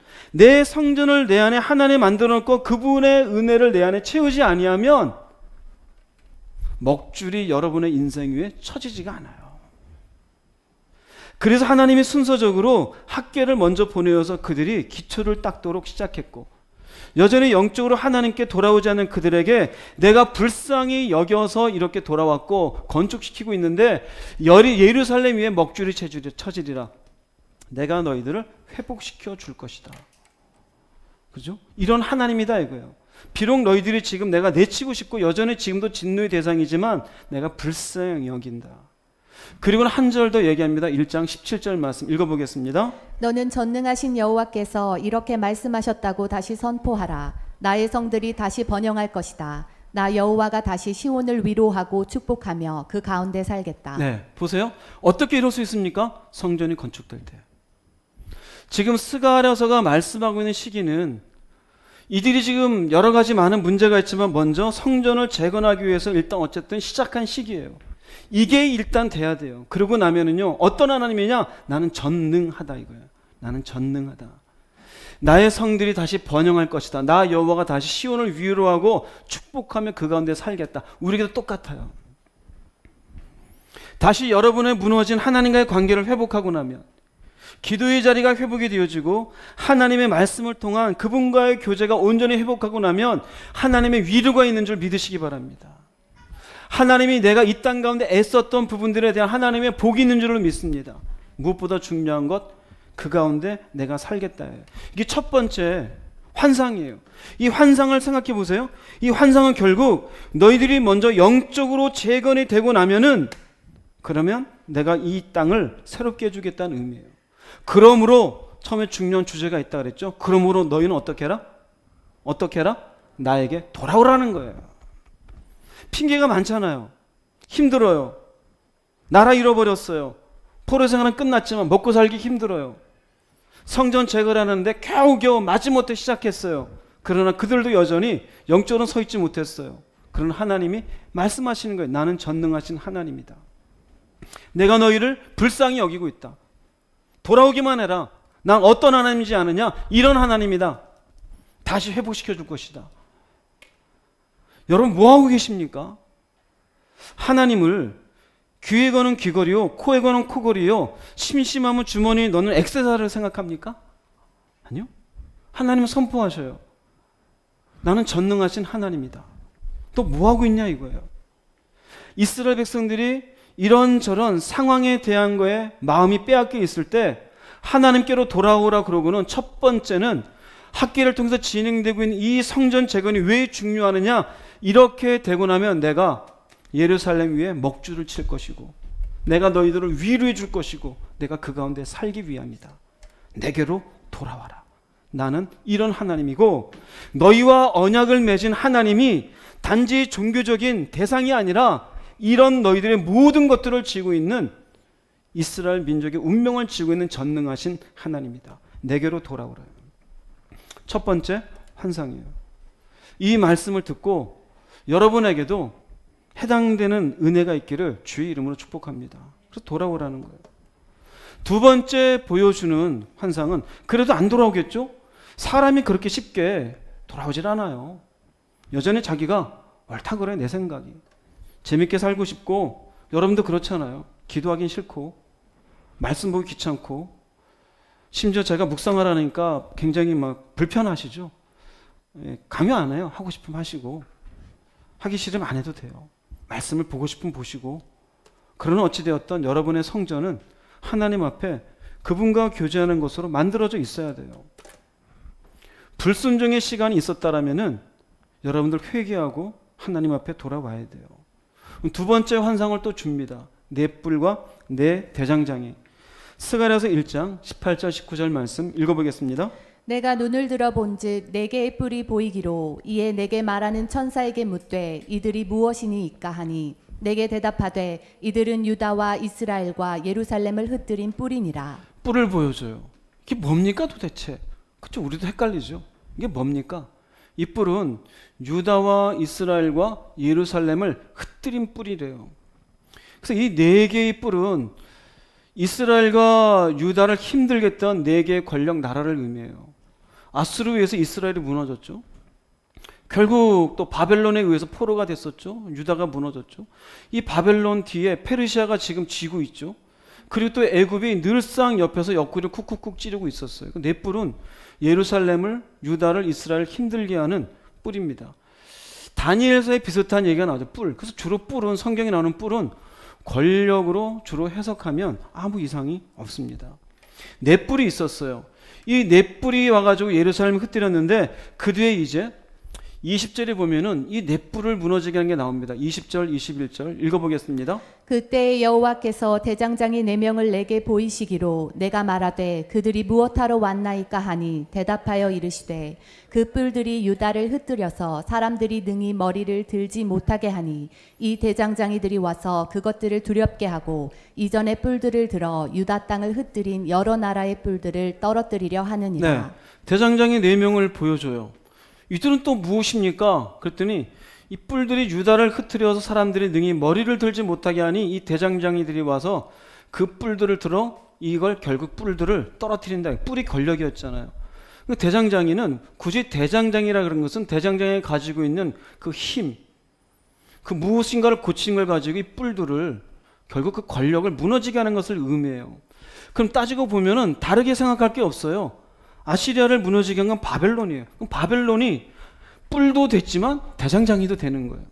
내 안에 하나님 만들어 놓고 그분의 은혜를 내 안에 채우지 아니하면 먹줄이 여러분의 인생 위에 쳐지지가 않아요. 그래서 하나님이 순서적으로 학계를 먼저 보내어서 그들이 기초를 닦도록 시작했고, 여전히 영적으로 하나님께 돌아오지 않는 그들에게 내가 불쌍히 여겨서 이렇게 돌아왔고 건축시키고 있는데, 예루살렘 위에 먹줄이 쳐지리라. 내가 너희들을 회복시켜 줄 것이다. 그죠? 이런 하나님이다 이거예요. 비록 너희들이 지금 내가 내치고 싶고 여전히 지금도 진노의 대상이지만 내가 불쌍히 여긴다. 그리고는 한 절 더 얘기합니다. 1장 17절 말씀 읽어보겠습니다. 너는 전능하신 여호와께서 이렇게 말씀하셨다고 다시 선포하라. 나의 성들이 다시 번영할 것이다. 나 여호와가 다시 시온을 위로하고 축복하며 그 가운데 살겠다. 네, 보세요. 어떻게 이럴 수 있습니까? 성전이 건축될 때. 지금 스가랴서가 말씀하고 있는 시기는 이들이 지금 여러 가지 많은 문제가 있지만 먼저 성전을 재건하기 위해서 일단 어쨌든 시작한 시기예요. 이게 일단 돼야 돼요. 그러고 나면은요, 어떤 하나님이냐? 나는 전능하다 이거예요. 나는 전능하다. 나의 성들이 다시 번영할 것이다. 나 여호와가 다시 시온을 위로하고 축복하며 그 가운데 살겠다. 우리에게도 똑같아요. 다시 여러분의 무너진 하나님과의 관계를 회복하고 나면, 기도의 자리가 회복이 되어지고 하나님의 말씀을 통한 그분과의 교제가 온전히 회복하고 나면 하나님의 위로가 있는 줄 믿으시기 바랍니다. 하나님이 내가 이 땅 가운데 애썼던 부분들에 대한 하나님의 복이 있는 줄을 믿습니다. 무엇보다 중요한 것, 그 가운데 내가 살겠다. 이게 첫 번째 환상이에요. 이 환상을 생각해 보세요. 이 환상은 결국 너희들이 먼저 영적으로 재건이 되고 나면은, 그러면 내가 이 땅을 새롭게 해주겠다는 의미예요. 그러므로 처음에 중요한 주제가 있다 그랬죠. 그러므로 너희는 어떻게 해라? 어떻게 해라? 나에게 돌아오라는 거예요. 핑계가 많잖아요. 힘들어요. 나라 잃어버렸어요. 포로 생활은 끝났지만 먹고 살기 힘들어요. 성전 재건을 하는데 겨우겨우 마지못해 시작했어요. 그러나 그들도 여전히 영적으로는 서 있지 못했어요. 그런 하나님이 말씀하시는 거예요. 나는 전능하신 하나님이다. 내가 너희를 불쌍히 여기고 있다. 돌아오기만 해라. 난 어떤 하나님인지 아느냐? 이런 하나님이다. 다시 회복시켜 줄 것이다. 여러분 뭐하고 계십니까? 하나님을 귀에 거는 귀걸이요, 코에 거는 코걸이요, 심심하면 주머니에 넣는 액세서리를 생각합니까? 아니요. 하나님은 선포하셔요. 나는 전능하신 하나님이다. 또 뭐하고 있냐 이거예요. 이스라엘 백성들이 이런저런 상황에 대한 거에 마음이 빼앗겨 있을 때 하나님께로 돌아오라 그러고는, 첫 번째는 학계를 통해서 진행되고 있는 이 성전 재건이 왜 중요하느냐? 이렇게 되고 나면 내가 예루살렘 위에 먹줄을 칠 것이고 내가 너희들을 위로해 줄 것이고 내가 그 가운데 살기 위함이다. 내게로 돌아와라. 나는 이런 하나님이고, 너희와 언약을 맺은 하나님이 단지 종교적인 대상이 아니라 이런 너희들의 모든 것들을 지고 있는 이스라엘 민족의 운명을 지고 있는 전능하신 하나님이다. 내게로 돌아오라. 첫 번째 환상이에요. 이 말씀을 듣고 여러분에게도 해당되는 은혜가 있기를 주의 이름으로 축복합니다. 그래서 돌아오라는 거예요. 두 번째 보여주는 환상은, 그래도 안 돌아오겠죠? 사람이 그렇게 쉽게 돌아오질 않아요. 여전히 자기가 옳다 그래, 내 생각이. 재밌게 살고 싶고, 여러분도 그렇잖아요. 기도하긴 싫고, 말씀 보기 귀찮고, 심지어 제가 묵상하라니까 굉장히 막 불편하시죠? 예, 강요 안 해요. 하고 싶으면 하시고. 하기 싫으면 안 해도 돼요. 말씀을 보고 싶으면 보시고. 그러나 어찌되었던 여러분의 성전은 하나님 앞에 그분과 교제하는 것으로 만들어져 있어야 돼요. 불순종의 시간이 있었다라면은 여러분들 회개하고 하나님 앞에 돌아와야 돼요. 두 번째 환상을 또 줍니다. 네 뿔과 네 대장장이. 스가랴서 1장 18절 19절 말씀 읽어보겠습니다. 내가 눈을 들어 본즉 네 개의 뿔이 보이기로 이에 내게 말하는 천사에게 묻되 이들이 무엇이니이까 하니 내게 대답하되 이들은 유다와 이스라엘과 예루살렘을 흩뜨린 뿔이니라. 뿔을 보여줘요. 이게 뭡니까 도대체? 그쵸? 우리도 헷갈리죠. 이게 뭡니까? 이 뿔은 유다와 이스라엘과 예루살렘을 흩뜨린 뿔이래요. 그래서 이 네 개의 뿔은 이스라엘과 유다를 힘들게 했던 네 개의 권력 나라를 의미해요. 아수르에 의해서 이스라엘이 무너졌죠. 결국 또 바벨론에 의해서 포로가 됐었죠. 유다가 무너졌죠. 이 바벨론 뒤에 페르시아가 지금 쥐고 있죠. 그리고 또 애굽이 늘상 옆에서 옆구리를 쿡쿡쿡 찌르고 있었어요. 네 뿔은 예루살렘을, 유다를, 이스라엘을 힘들게 하는 뿔입니다. 다니엘서에 비슷한 얘기가 나오죠. 뿔. 그래서 주로 뿔은, 성경에 나오는 뿔은 권력으로 주로 해석하면 아무 이상이 없습니다. 네 뿔이 있었어요. 이 네 뿔이 와가지고 예루살렘을 흩뜨렸는데 그 뒤에 이제 20절에 보면은 이 네 뿔을 무너지게 하는 게 나옵니다. 20절, 21절 읽어보겠습니다. 그때 여호와께서 대장장이 4명을 내게 보이시기로 내가 말하되 그들이 무엇하러 왔나이까 하니 대답하여 이르시되 그 뿔들이 유다를 흩뜨려서 사람들이 능히 머리를 들지 못하게 하니 이 대장장이들이 와서 그것들을 두렵게 하고 이전에 뿔들을 들어 유다 땅을 흩뜨린 여러 나라의 뿔들을 떨어뜨리려 하느니라. 네, 대장장이 4명을 보여줘요. 이들은 또 무엇입니까? 그랬더니 이 뿔들이 유다를 흐트려서 사람들이 능히 머리를 들지 못하게 하니 이 대장장이들이 와서 그 뿔들을 들어 이걸 결국 뿔들을 떨어뜨린다. 뿔이 권력이었잖아요. 대장장이는 굳이 대장장이라 그런 것은 대장장이 가지고 있는 그 힘, 그 무엇인가를 고친 걸 가지고 이 뿔들을 결국 그 권력을 무너지게 하는 것을 의미해요. 그럼 따지고 보면은 다르게 생각할 게 없어요. 아시리아를 무너지게 한 건 바벨론이에요. 그럼 바벨론이 뿔도 됐지만 대장장이도 되는 거예요.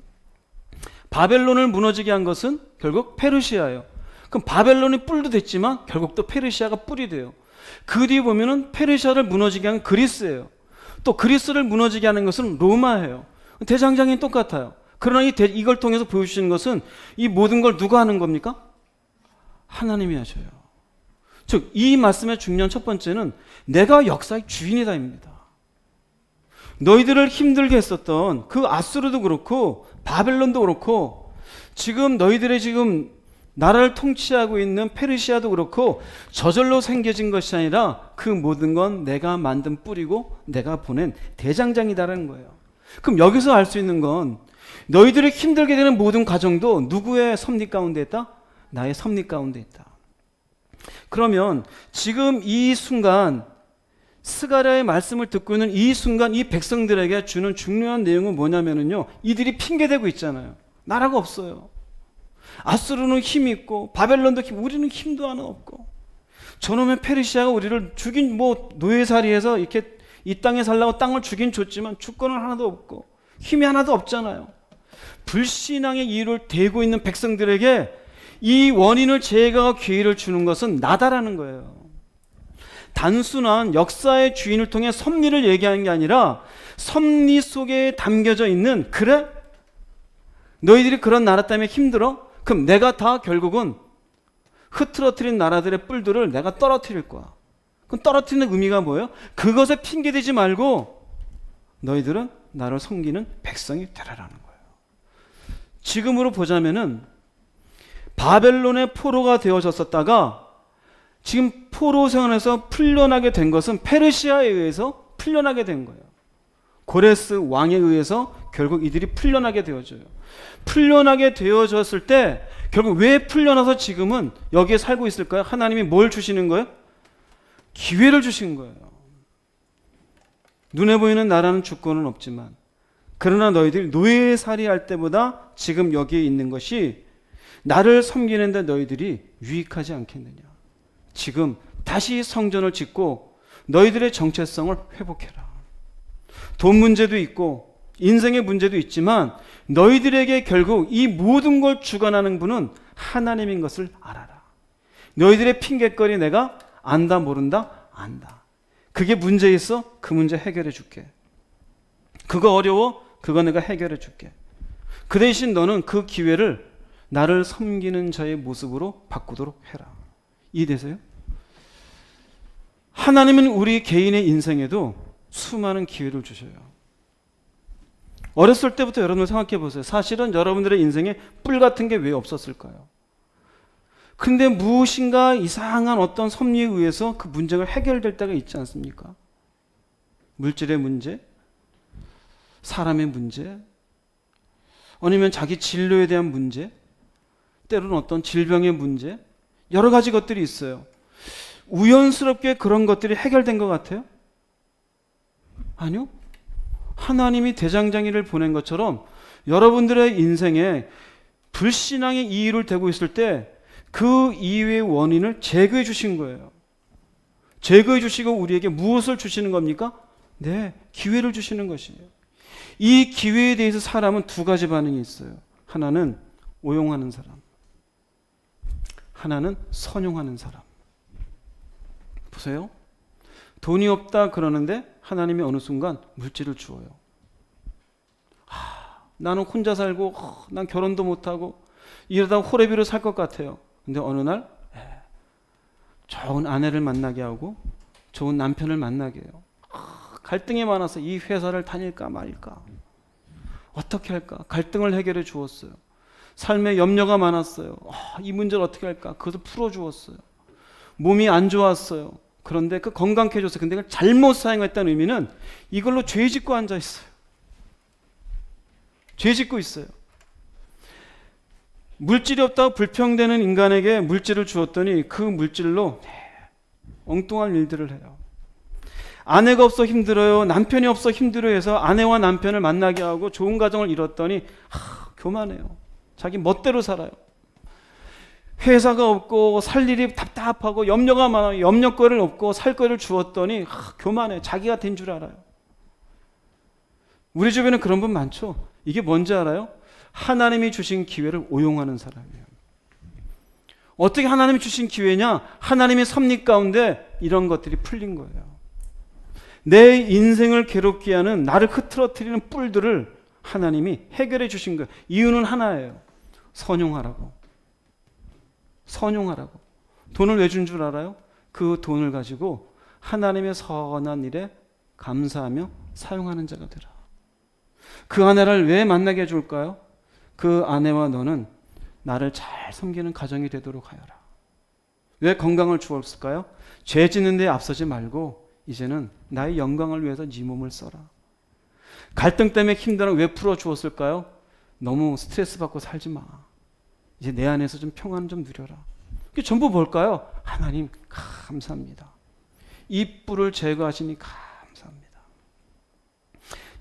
바벨론을 무너지게 한 것은 결국 페르시아예요. 그럼 바벨론이 뿔도 됐지만 결국 또 페르시아가 뿔이 돼요. 그 뒤에 보면은 페르시아를 무너지게 한 그리스예요. 또 그리스를 무너지게 하는 것은 로마예요. 대장장이는 똑같아요. 그러나 이걸 통해서 보여주시는 것은 이 모든 걸 누가 하는 겁니까? 하나님이 하셔요. 즉, 이 말씀의 중요한 첫 번째는 내가 역사의 주인이다입니다. 너희들을 힘들게 했었던 그 아수르도 그렇고 바벨론도 그렇고 지금 너희들의 지금 나라를 통치하고 있는 페르시아도 그렇고 저절로 생겨진 것이 아니라 그 모든 건 내가 만든 뿔이고 내가 보낸 대장장이다라는 거예요. 그럼 여기서 알 수 있는 건 너희들이 힘들게 되는 모든 과정도 누구의 섭리 가운데 있다? 나의 섭리 가운데 있다. 그러면 지금 이 순간 스가랴의 말씀을 듣고 있는 이 순간 이 백성들에게 주는 중요한 내용은 뭐냐면요, 이들이 핑계대고 있잖아요. 나라가 없어요. 아수르는 힘이 있고 바벨론도 우리는 힘도 하나 없고 저놈의 페르시아가 우리를 죽인 노예살이해서 이렇게 이 땅에 살라고 땅을 주긴 줬지만 주권은 하나도 없고 힘이 하나도 없잖아요. 불신앙의 이유를 대고 있는 백성들에게 이 원인을 제거할 기회를 주는 것은 나다라는 거예요. 단순한 역사의 주인을 통해 섭리를 얘기하는 게 아니라 섭리 속에 담겨져 있는, 그래? 너희들이 그런 나라 때문에 힘들어? 그럼 내가 다 결국은 흐트러뜨린 나라들의 뿔들을 내가 떨어뜨릴 거야. 그럼 떨어뜨리는 의미가 뭐예요? 그것에 핑계대지 말고 너희들은 나를 섬기는 백성이 되라라는 거예요. 지금으로 보자면은 바벨론의 포로가 되어졌었다가 지금 포로 생활에서 풀려나게 된 것은 페르시아에 의해서 풀려나게 된 거예요. 고레스 왕에 의해서 결국 이들이 풀려나게 되어져요. 풀려나게 되어졌을 때 결국 왜 풀려나서 지금은 여기에 살고 있을까요? 하나님이 뭘 주시는 거예요? 기회를 주신 거예요. 눈에 보이는 나라는 주권은 없지만 그러나 너희들이 노예살이 할 때보다 지금 여기에 있는 것이 나를 섬기는데 너희들이 유익하지 않겠느냐. 지금 다시 성전을 짓고 너희들의 정체성을 회복해라. 돈 문제도 있고 인생의 문제도 있지만 너희들에게 결국 이 모든 걸 주관하는 분은 하나님인 것을 알아라. 너희들의 핑계거리 내가 안다 모른다? 안다. 그게 문제 있어? 그 문제 해결해 줄게. 그거 어려워? 그거 내가 해결해 줄게. 그 대신 너는 그 기회를 나를 섬기는 자의 모습으로 바꾸도록 해라. 이해되세요? 하나님은 우리 개인의 인생에도 수많은 기회를 주셔요. 어렸을 때부터 여러분들 생각해 보세요. 사실은 여러분들의 인생에 뿔 같은 게 왜 없었을까요? 근데 무엇인가 이상한 어떤 섭리에 의해서 그 문제가 해결될 때가 있지 않습니까? 물질의 문제, 사람의 문제, 아니면 자기 진로에 대한 문제, 때로는 어떤 질병의 문제, 여러 가지 것들이 있어요. 우연스럽게 그런 것들이 해결된 것 같아요? 아니요. 하나님이 대장장이를 보낸 것처럼 여러분들의 인생에 불신앙의 이유를 대고 있을 때 그 이유의 원인을 제거해 주신 거예요. 제거해 주시고 우리에게 무엇을 주시는 겁니까? 네, 기회를 주시는 것이에요. 이 기회에 대해서 사람은 두 가지 반응이 있어요. 하나는 오용하는 사람, 하나는 선용하는 사람. 보세요. 돈이 없다 그러는데 하나님이 어느 순간 물질을 주어요. 나는 혼자 살고 난 결혼도 못하고 이러다 호래비로 살 것 같아요. 근데 어느 날 좋은 아내를 만나게 하고 좋은 남편을 만나게 해요. 갈등이 많아서 이 회사를 다닐까 말까 어떻게 할까 갈등을 해결해 주었어요. 삶에 염려가 많았어요. 이 문제를 어떻게 할까 그것을 풀어주었어요. 몸이 안 좋았어요. 그런데 그 건강케 해줬어요. 근데 그걸 잘못 사용했다는 의미는 이걸로 죄 짓고 앉아 있어요. 죄 짓고 있어요. 물질이 없다고 불평되는 인간에게 물질을 주었더니 그 물질로 엉뚱한 일들을 해요. 아내가 없어 힘들어요. 남편이 없어 힘들어요 해서 아내와 남편을 만나게 하고 좋은 가정을 이뤘더니 교만해요. 자기 멋대로 살아요. 회사가 없고 살 일이 답답하고 염려가 많아요. 염려거리를 없고 살 거리를 주었더니 교만해. 자기가 된 줄 알아요. 우리 주변에 그런 분 많죠. 이게 뭔지 알아요? 하나님이 주신 기회를 오용하는 사람이에요. 어떻게 하나님이 주신 기회냐? 하나님의 섭리 가운데 이런 것들이 풀린 거예요. 내 인생을 괴롭게 하는 나를 흐트러뜨리는 뿔들을 하나님이 해결해 주신 거예요. 이유는 하나예요. 선용하라고. 선용하라고. 돈을 왜 준 줄 알아요? 그 돈을 가지고 하나님의 선한 일에 감사하며 사용하는 자가 되라. 그 아내를 왜 만나게 해줄까요? 그 아내와 너는 나를 잘 섬기는 가정이 되도록 하여라. 왜 건강을 주었을까요? 죄 짓는 데 앞서지 말고 이제는 나의 영광을 위해서 네 몸을 써라. 갈등 때문에 힘들어 왜 풀어주었을까요? 너무 스트레스 받고 살지 마. 이제 내 안에서 좀 평안을 좀 누려라. 이게 전부 뭘까요? 하나님 감사합니다. 이 뿔을 제거하시니 감사합니다.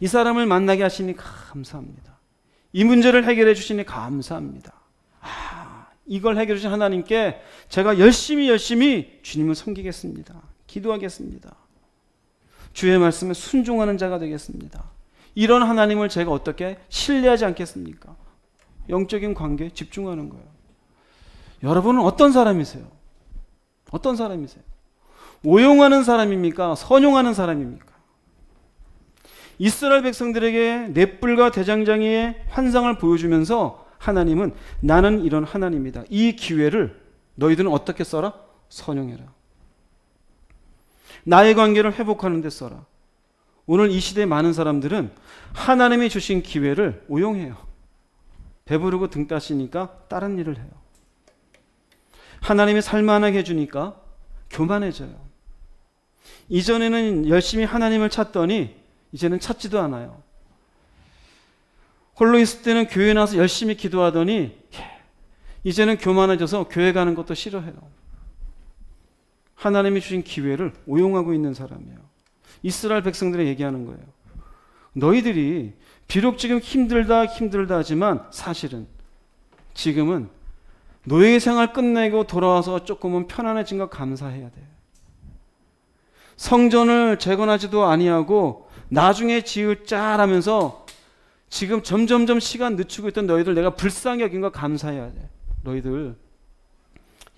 이 사람을 만나게 하시니 감사합니다. 이 문제를 해결해 주시니 감사합니다. 이걸 해결해 주신 하나님께 제가 열심히 주님을 섬기겠습니다. 기도하겠습니다. 주의 말씀에 순종하는 자가 되겠습니다. 이런 하나님을 제가 어떻게 신뢰하지 않겠습니까? 영적인 관계에 집중하는 거예요. 여러분은 어떤 사람이세요? 어떤 사람이세요? 오용하는 사람입니까? 선용하는 사람입니까? 이스라엘 백성들에게 넷불과 대장장이의 환상을 보여주면서 하나님은 나는 이런 하나님이다. 이 기회를 너희들은 어떻게 써라? 선용해라. 나의 관계를 회복하는 데 써라. 오늘 이 시대의 많은 사람들은 하나님이 주신 기회를 오용해요. 배부르고 등 따시니까 다른 일을 해요. 하나님이 살만하게 해주니까 교만해져요. 이전에는 열심히 하나님을 찾더니 이제는 찾지도 않아요. 홀로 있을 때는 교회 나와서 열심히 기도하더니 이제는 교만해져서 교회 가는 것도 싫어해요. 하나님이 주신 기회를 오용하고 있는 사람이에요. 이스라엘 백성들이 얘기하는 거예요. 너희들이 비록 지금 힘들다 하지만 사실은 지금은 노예 생활 끝내고 돌아와서 조금은 편안해진 거 감사해야 돼. 성전을 재건하지도 아니하고 나중에 지을 짤 하면서 지금 점점점 시간 늦추고 있던 너희들 내가 불쌍히 여긴 거 감사해야 돼. 너희들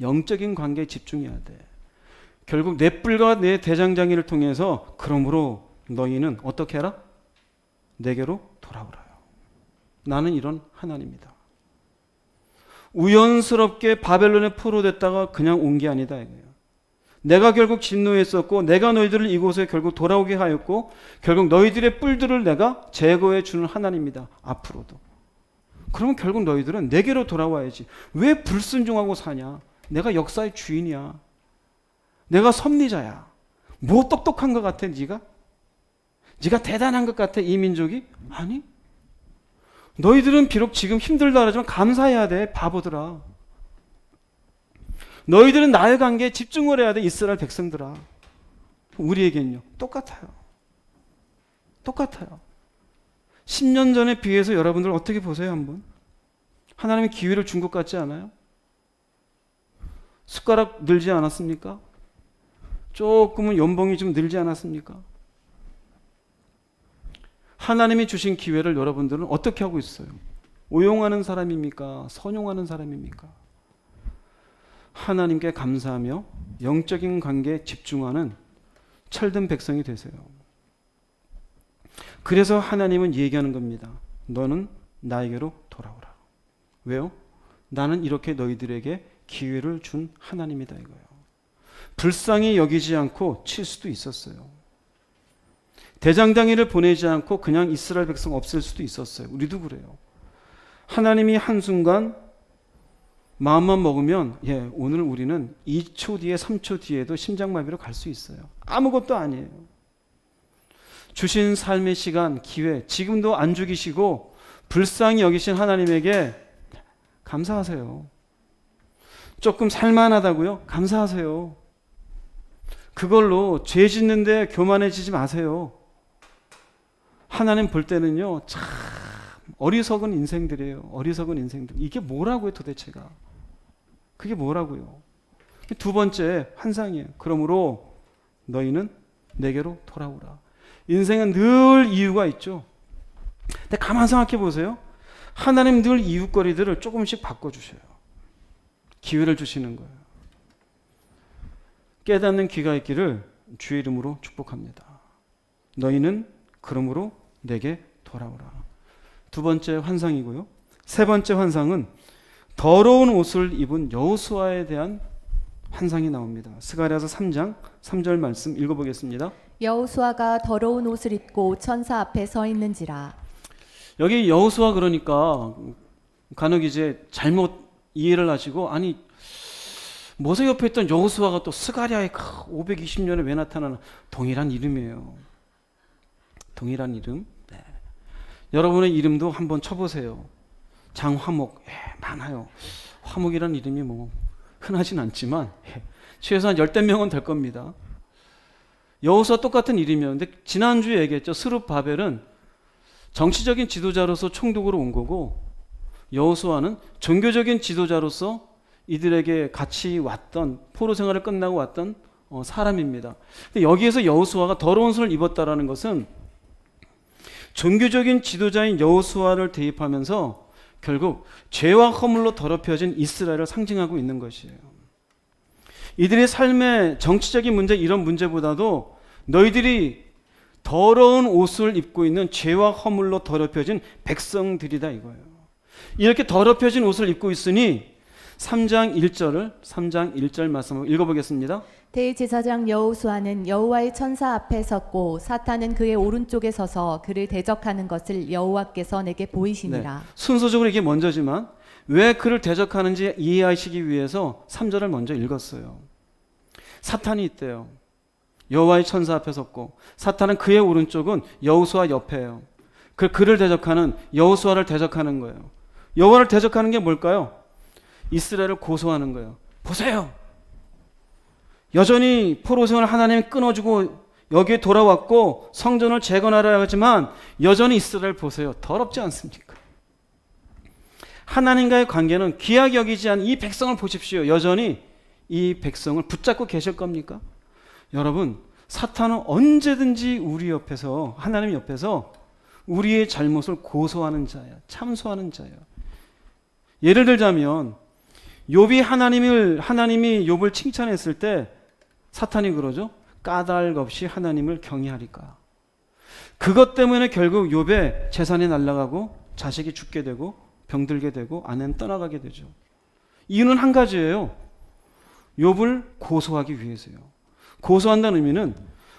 영적인 관계에 집중해야 돼. 결국 내 뿔과 내 대장장이를 통해서 그러므로 너희는 어떻게 해라? 내게로 돌아오라요. 나는 이런 하나님이다. 우연스럽게 바벨론에 포로됐다가 그냥 온 게 아니다 이거예요. 내가 결국 진노했었고 내가 너희들을 이곳에 결국 돌아오게 하였고 결국 너희들의 뿔들을 내가 제거해 주는 하나님이다. 앞으로도. 그러면 결국 너희들은 내게로 돌아와야지. 왜 불순종하고 사냐? 내가 역사의 주인이야. 내가 섭리자야. 뭐 똑똑한 것 같아 네가? 네가 대단한 것 같아 이 민족이? 아니. 너희들은 비록 지금 힘들다 하지만 감사해야 돼. 바보들아. 너희들은 나의 관계에 집중을 해야 돼. 이스라엘 백성들아. 우리에겐요. 똑같아요. 똑같아요. 10년 전에 비해서 여러분들 어떻게 보세요 한번? 하나님이 기회를 준 것 같지 않아요? 숟가락 늘지 않았습니까? 조금은 연봉이 좀 늘지 않았습니까? 하나님이 주신 기회를 여러분들은 어떻게 하고 있어요? 오용하는 사람입니까? 선용하는 사람입니까? 하나님께 감사하며 영적인 관계에 집중하는 철든 백성이 되세요. 그래서 하나님은 얘기하는 겁니다. 너는 나에게로 돌아오라. 왜요? 나는 이렇게 너희들에게 기회를 준 하나님이다 이거예요. 불쌍히 여기지 않고 칠 수도 있었어요. 대장장이를 보내지 않고 그냥 이스라엘 백성 없앨 수도 있었어요. 우리도 그래요. 하나님이 한순간 마음만 먹으면 오늘 우리는 2초 뒤에 3초 뒤에도 심장마비로 갈 수 있어요. 아무것도 아니에요. 주신 삶의 시간, 기회 지금도 안 죽이시고 불쌍히 여기신 하나님에게 감사하세요. 조금 살만하다고요? 감사하세요. 그걸로 죄 짓는데 교만해지지 마세요. 하나님 볼 때는요, 참 어리석은 인생들이에요. 어리석은 인생들. 이게 뭐라고요 도대체가? 그게 뭐라고요? 두 번째 환상이에요. 그러므로 너희는 내게로 돌아오라. 인생은 늘 이유가 있죠. 근데 가만 생각해 보세요. 하나님 늘 이유거리들을 조금씩 바꿔주셔요. 기회를 주시는 거예요. 깨닫는 귀가 있기를 주의 이름으로 축복합니다. 너희는 그러므로 내게 돌아오라. 두 번째 환상이고요. 세 번째 환상은 더러운 옷을 입은 여호수아에 대한 환상이 나옵니다. 스가랴서 3장 3절 말씀 읽어보겠습니다. 여호수아가 더러운 옷을 입고 천사 앞에 서 있는지라. 여기 여호수아 그러니까 간혹 이제 잘못 이해를 하시고 아니 모세 옆에 있던 여호수아가 또 스가랴의 520년에 왜 나타나는 동일한 이름이에요. 동일한 이름. 네. 여러분의 이름도 한번 쳐보세요. 장화목 많아요. 화목이라는 이름이 뭐 흔하진 않지만 최소한 10대 명은 될 겁니다. 여호수아 똑같은 이름이었는데 지난주에 얘기했죠. 스룹바벨은 정치적인 지도자로서 총독으로 온 거고 여호수아는 종교적인 지도자로서 이들에게 같이 왔던 포로 생활을 끝나고 왔던 사람입니다. 근데 여기에서 여호수아가 더러운 옷을 입었다라는 것은 종교적인 지도자인 여호수아를 대입하면서 결국 죄와 허물로 더럽혀진 이스라엘을 상징하고 있는 것이에요. 이들의 삶의 정치적인 문제 이런 문제보다도 너희들이 더러운 옷을 입고 있는 죄와 허물로 더럽혀진 백성들이다 이거예요. 이렇게 더럽혀진 옷을 입고 있으니 3장 1절 말씀을 읽어보겠습니다. 대제사장 여호수아는 여호와의 천사 앞에 섰고 사탄은 그의 오른쪽에 서서 그를 대적하는 것을 여호와께서 내게 보이시니라. 네, 순서적으로 이게 먼저지만 왜 그를 대적하는지 이해하시기 위해서 3절을 먼저 읽었어요. 사탄이 있대요. 여호와의 천사 앞에 섰고 사탄은 그의 오른쪽은 여호수아 옆에요. 그를 대적하는 여호수아를 대적하는 거예요. 여호와를 대적하는 게 뭘까요? 이스라엘을 고소하는 거예요. 보세요. 여전히 포로 생활을 하나님이 끊어주고 여기에 돌아왔고 성전을 재건하려 하지만 여전히 이스라엘 보세요. 더럽지 않습니까? 하나님과의 관계는 귀하게 여기지 않은 이 백성을 보십시오. 여전히 이 백성을 붙잡고 계실 겁니까? 여러분, 사탄은 언제든지 우리 옆에서 하나님 옆에서 우리의 잘못을 고소하는 자야. 참소하는 자야. 예를 들자면 욥이 하나님이 욥을 칭찬했을 때 사탄이 그러죠. 까닭 없이 하나님을 경외하리까. 그것 때문에 결국 욥의 재산이 날아가고 자식이 죽게 되고 병들게 되고 아내는 떠나가게 되죠. 이유는 한 가지예요. 욥을 고소하기 위해서요. 고소한다는 의미는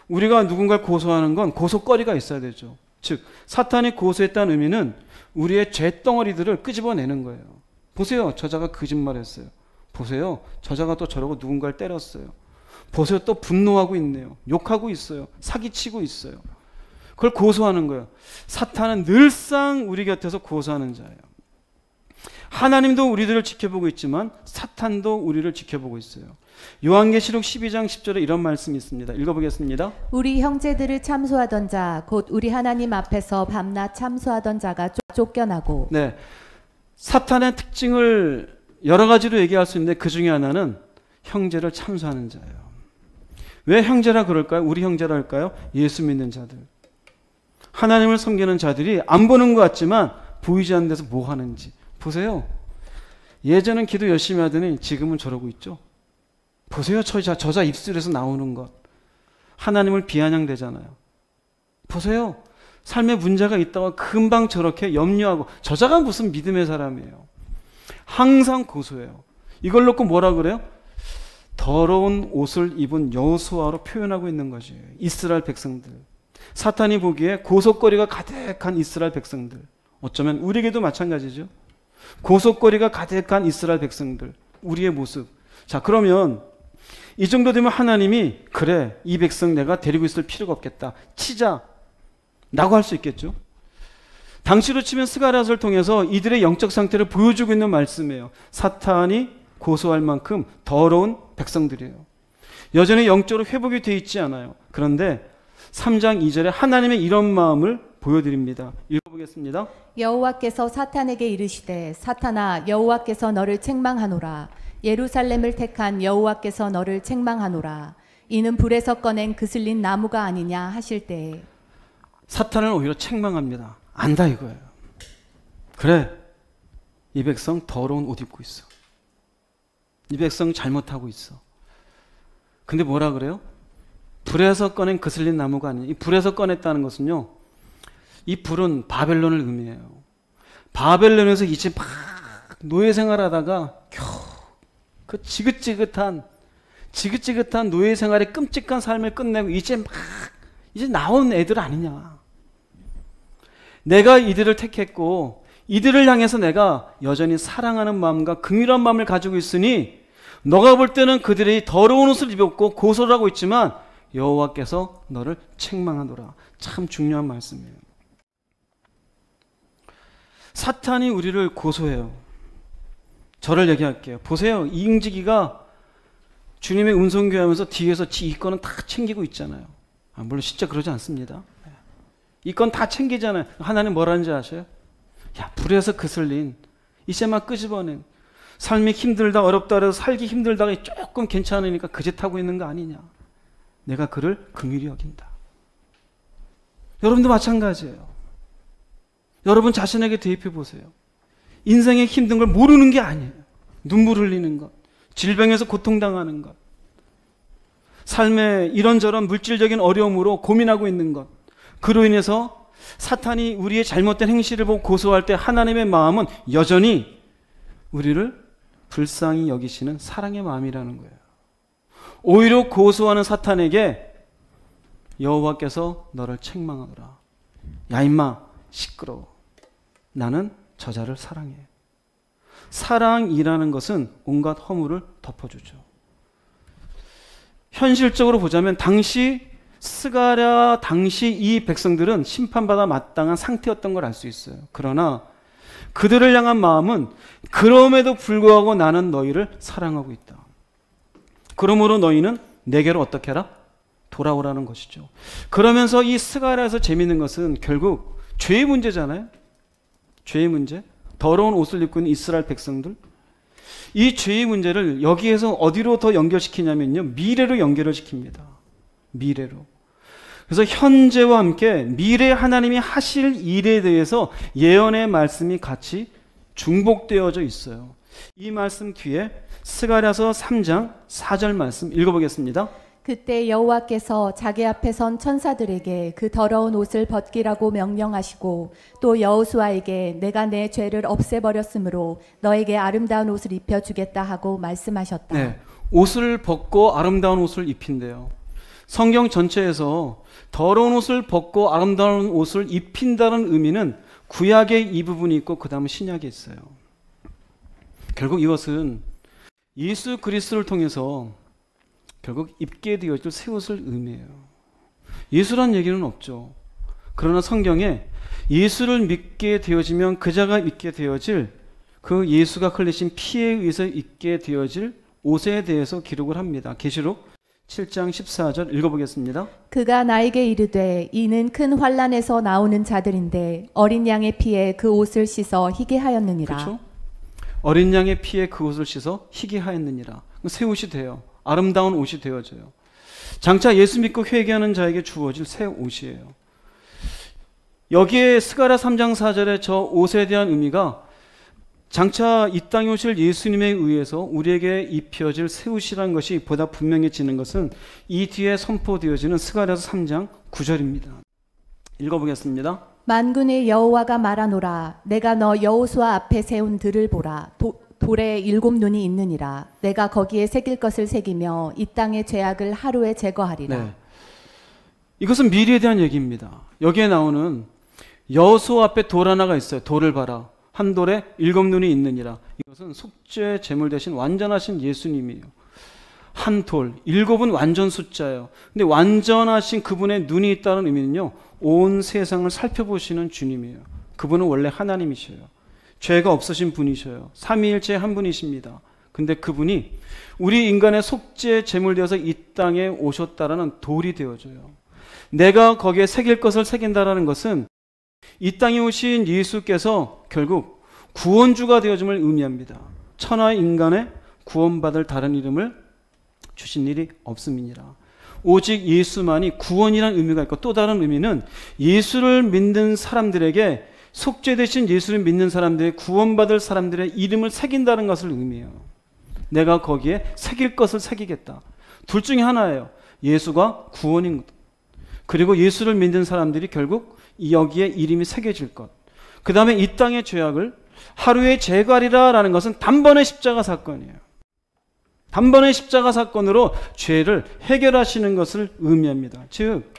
우리가 누군가를 고소하는 건 고소거리가 있어야 되죠. 즉 사탄이 고소했다는 의미는 우리의 죄덩어리들을 끄집어내는 거예요. 보세요. 저자가 거짓말했어요. 보세요. 저자가 또 저러고 누군가를 때렸어요. 보세요. 또 분노하고 있네요. 욕하고 있어요. 사기치고 있어요. 그걸 고소하는 거예요. 사탄은 늘상 우리 곁에서 고소하는 자예요. 하나님도 우리들을 지켜보고 있지만 사탄도 우리를 지켜보고 있어요. 요한계시록 12장 10절에 이런 말씀이 있습니다. 읽어보겠습니다. 우리 형제들을 참소하던 자 곧 우리 하나님 앞에서 밤낮 참소하던 자가 쫓겨나고. 네, 사탄의 특징을 여러 가지로 얘기할 수 있는데 그 중에 하나는 형제를 참소하는 자예요. 왜 형제라 그럴까요? 우리 형제라 할까요? 예수 믿는 자들, 하나님을 섬기는 자들이 안 보는 것 같지만 보이지 않는 데서 뭐 하는지 보세요. 예전엔 기도 열심히 하더니 지금은 저러고 있죠. 보세요. 저자 입술에서 나오는 것. 하나님을 비아냥대잖아요. 보세요. 삶에 문제가 있다가 금방 저렇게 염려하고. 저자가 무슨 믿음의 사람이에요. 항상 고소해요. 이걸 놓고 뭐라 그래요? 더러운 옷을 입은 여호수아로 표현하고 있는 거지. 이스라엘 백성들. 사탄이 보기에 고소거리가 가득한 이스라엘 백성들. 어쩌면 우리에게도 마찬가지죠. 고소거리가 가득한 이스라엘 백성들. 우리의 모습. 자, 그러면 이 정도 되면 하나님이 그래, 이 백성 내가 데리고 있을 필요가 없겠다. 치자. 라고 할 수 있겠죠. 당시로 치면 스가랴서를 통해서 이들의 영적 상태를 보여주고 있는 말씀이에요. 사탄이 고소할 만큼 더러운 백성들이에요. 여전히 영적으로 회복이 되어 있지 않아요. 그런데 3장 2절에 하나님의 이런 마음을 보여드립니다. 읽어보겠습니다. 여호와께서 사탄에게 이르시되 사탄아 여호와께서 너를 책망하노라. 예루살렘을 택한 여호와께서 너를 책망하노라. 이는 불에서 꺼낸 그슬린 나무가 아니냐 하실 때에. 사탄을 오히려 책망합니다. 안다 이거예요. 그래, 이 백성 더러운 옷 입고 있어. 이 백성 잘못하고 있어. 근데 뭐라 그래요? 불에서 꺼낸 그슬린 나무가 아니에요. 이 불에서 꺼냈다는 것은요, 이 불은 바벨론을 의미해요. 바벨론에서 이제 막 노예 생활하다가 겨우 그 지긋지긋한 노예 생활의 끔찍한 삶을 끝내고 이제 나온 애들 아니냐. 내가 이들을 택했고 이들을 향해서 내가 여전히 사랑하는 마음과 긍휼한 마음을 가지고 있으니 너가 볼 때는 그들이 더러운 옷을 입었고 고소를 하고 있지만 여호와께서 너를 책망하노라. 참 중요한 말씀이에요. 사탄이 우리를 고소해요. 저를 얘기할게요. 보세요. 이응지기가 주님의 운송교회 하면서 뒤에서 지 이권은 다 챙기고 있잖아요. 물론 진짜 그러지 않습니다. 이권 다 챙기잖아요. 하나님 뭐라는지 아세요? 야, 불에서 그슬린 이제 막 끄집어낸 삶이 힘들다 어렵다 그래서 살기 힘들다가 조금 괜찮으니까 그 짓 하고 있는 거 아니냐. 내가 그를 긍휼히 여긴다. 여러분도 마찬가지예요. 여러분 자신에게 대입해 보세요. 인생의 힘든 걸 모르는 게 아니에요. 눈물 흘리는 것, 질병에서 고통당하는 것, 삶의 이런저런 물질적인 어려움으로 고민하고 있는 것, 그로 인해서 사탄이 우리의 잘못된 행실을 보고 고소할 때 하나님의 마음은 여전히 우리를 불쌍히 여기시는 사랑의 마음이라는 거예요. 오히려 고소하는 사탄에게 여호와께서 너를 책망하노라. 야 임마 시끄러워. 나는 저자를 사랑해. 사랑이라는 것은 온갖 허물을 덮어주죠. 현실적으로 보자면 당시 스가랴 당시 이 백성들은 심판받아 마땅한 상태였던 걸 알 수 있어요. 그러나 그들을 향한 마음은 그럼에도 불구하고 나는 너희를 사랑하고 있다. 그러므로 너희는 내게로 어떻게 하라? 돌아오라는 것이죠. 그러면서 이 스가랴에서 재미있는 것은 결국 죄의 문제잖아요. 죄의 문제. 더러운 옷을 입고 있는 이스라엘 백성들. 이 죄의 문제를 여기에서 어디로 더 연결시키냐면요. 미래로 연결을 시킵니다. 미래로. 그래서 현재와 함께 미래 하나님이 하실 일에 대해서 예언의 말씀이 같이 중복되어져 있어요. 이 말씀 뒤에 스가랴서 3장 4절 말씀 읽어보겠습니다. 그때 여호와께서 자기 앞에 선 천사들에게 그 더러운 옷을 벗기라고 명령하시고 또 여호수아에게 내가 내 죄를 없애버렸으므로 너에게 아름다운 옷을 입혀주겠다 하고 말씀하셨다. 네, 옷을 벗고 아름다운 옷을 입힌대요. 성경 전체에서 더러운 옷을 벗고 아름다운 옷을 입힌다는 의미는 구약에 이 부분이 있고 그 다음에 신약에 있어요. 결국 이것은 예수 그리스도를 통해서 결국 입게 되어질 새 옷을 의미해요. 예수란 얘기는 없죠. 그러나 성경에 예수를 믿게 되어지면 그자가 입게 되어질 그 예수가 흘리신 피에 의해서 입게 되어질 옷에 대해서 기록을 합니다. 계시록 7장 14절 읽어보겠습니다. 그가 나에게 이르되 이는 큰 환난에서 나오는 자들인데 어린 양의 피에 그 옷을 씻어 희게 하였느니라. 그렇죠? 어린 양의 피에 그 옷을 씻어 희게 하였느니라. 새 옷이 돼요. 아름다운 옷이 되어져요. 장차 예수 믿고 회개하는 자에게 주어질 새 옷이에요. 여기에 스가랴 3장 4절의 저 옷에 대한 의미가 장차 이 땅에 오실 예수님에 의해서 우리에게 입혀질 새 옷이라는 것이 보다 분명해지는 것은 이 뒤에 선포되어지는 스가랴서 3장 9절입니다. 읽어보겠습니다. 만군의 여호와가 말하노라 내가 너 여호수아 앞에 세운 들을 보라 돌에 7 눈이 있느니라 내가 거기에 새길 것을 새기며 이 땅의 죄악을 하루에 제거하리라. 네. 이것은 미래에 대한 얘기입니다. 여기에 나오는 여호수아 앞에 돌 하나가 있어요. 돌을 봐라. 한 돌에 7 눈이 있느니라. 이것은 속죄 제물 대신 완전하신 예수님이에요. 한 돌, 7은 완전 숫자예요. 근데 완전하신 그분의 눈이 있다는 의미는요, 온 세상을 살펴보시는 주님이에요. 그분은 원래 하나님이셔요. 죄가 없으신 분이셔요. 삼위일체 한 분이십니다. 근데 그분이 우리 인간의 속죄 제물 되어서 이 땅에 오셨다라는 돌이 되어져요. 내가 거기에 새길 것을 새긴다라는 것은 이 땅에 오신 예수께서 결국 구원주가 되어짐을 의미합니다. 천하 인간의 구원받을 다른 이름을 주신 일이 없음이니라. 오직 예수만이 구원이라는 의미가 있고 또 다른 의미는 예수를 믿는 사람들에게 속죄되신 예수를 믿는 사람들의 구원받을 사람들의 이름을 새긴다는 것을 의미해요. 내가 거기에 새길 것을 새기겠다. 둘 중에 하나예요. 예수가 구원인 것. 그리고 예수를 믿는 사람들이 결국 여기에 이름이 새겨질 것. 그 다음에 이 땅의 죄악을 하루에 제거하리라 라는 것은 단번의 십자가 사건이에요. 단번의 십자가 사건으로 죄를 해결하시는 것을 의미합니다. 즉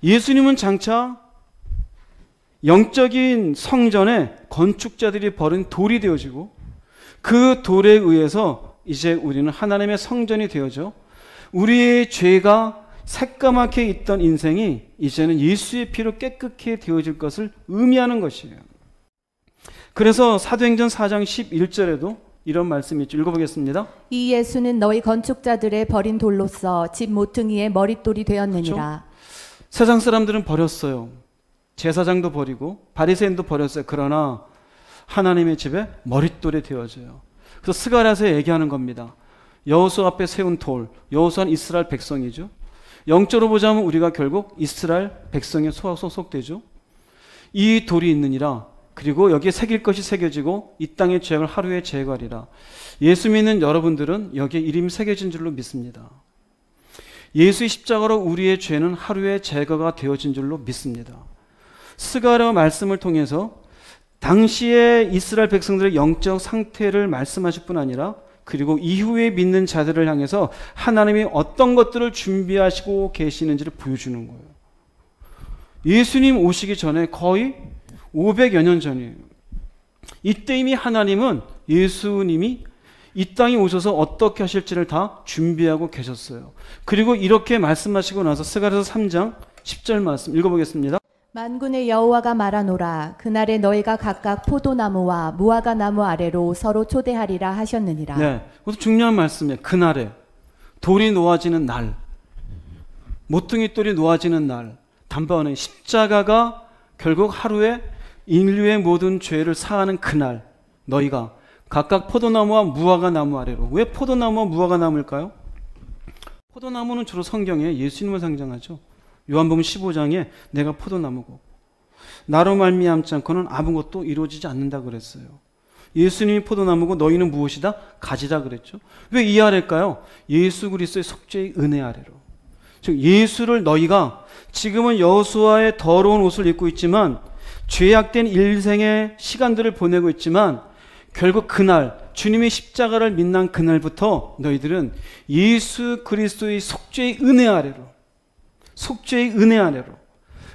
예수님은 장차 영적인 성전에 건축자들이 버린 돌이 되어지고 그 돌에 의해서 이제 우리는 하나님의 성전이 되어져 우리의 죄가 새까맣게 있던 인생이 이제는 예수의 피로 깨끗게 되어질 것을 의미하는 것이에요. 그래서 사도행전 4장 11절에도 이런 말씀이 있죠. 읽어보겠습니다. 이 예수는 너희 건축자들의 버린 돌로서 집 모퉁이의 머릿돌이 되었느니라. 그렇죠? 세상 사람들은 버렸어요. 제사장도 버리고 바리새인도 버렸어요. 그러나 하나님의 집에 머릿돌이 되어져요. 그래서 스가랴서 얘기하는 겁니다. 여호수아 앞에 세운 돌, 여호수아는 이스라엘 백성이죠. 영적으로 보자면 우리가 결국 이스라엘 백성에 소속되죠. 이 돌이 있느니라. 그리고 여기에 새길 것이 새겨지고 이 땅의 죄악을 하루에 제거하리라. 예수 믿는 여러분들은 여기에 이름이 새겨진 줄로 믿습니다. 예수의 십자가로 우리의 죄는 하루에 제거가 되어진 줄로 믿습니다. 스가랴 말씀을 통해서 당시의 이스라엘 백성들의 영적 상태를 말씀하실 뿐 아니라 그리고 이후에 믿는 자들을 향해서 하나님이 어떤 것들을 준비하시고 계시는지를 보여주는 거예요. 예수님 오시기 전에 거의 500여 년 전이에요. 이때 이미 하나님은 예수님이 이 땅에 오셔서 어떻게 하실지를 다 준비하고 계셨어요. 그리고 이렇게 말씀하시고 나서 스가랴서 3장 10절 말씀 읽어보겠습니다. 만군의 여호와가 말하노라 그날에 너희가 각각 포도나무와 무화과 나무 아래로 서로 초대하리라 하셨느니라. 네, 그것도 중요한 말씀이에요. 그날에 돌이 놓아지는 날, 모퉁이 돌이 놓아지는 날, 단번에 십자가가 결국 하루에 인류의 모든 죄를 사하는 그날 너희가 각각 포도나무와 무화과 나무 아래로. 왜 포도나무와 무화과 나무일까요? 포도나무는 주로 성경에 예수님을 상징하죠. 요한복음 15장에 내가 포도나무고 나로 말미암지 않고는 아무것도 이루어지지 않는다 그랬어요. 예수님이 포도나무고 너희는 무엇이다? 가지다 그랬죠. 왜 이 아래일까요? 예수 그리스도의 속죄의 은혜 아래로. 즉 예수를 너희가 지금은 여호수아의 더러운 옷을 입고 있지만 죄악된 일생의 시간들을 보내고 있지만 결국 그날 주님의 십자가를 믿는 그날부터 너희들은 예수 그리스도의 속죄의 은혜 아래로, 속죄의 은혜 아래로.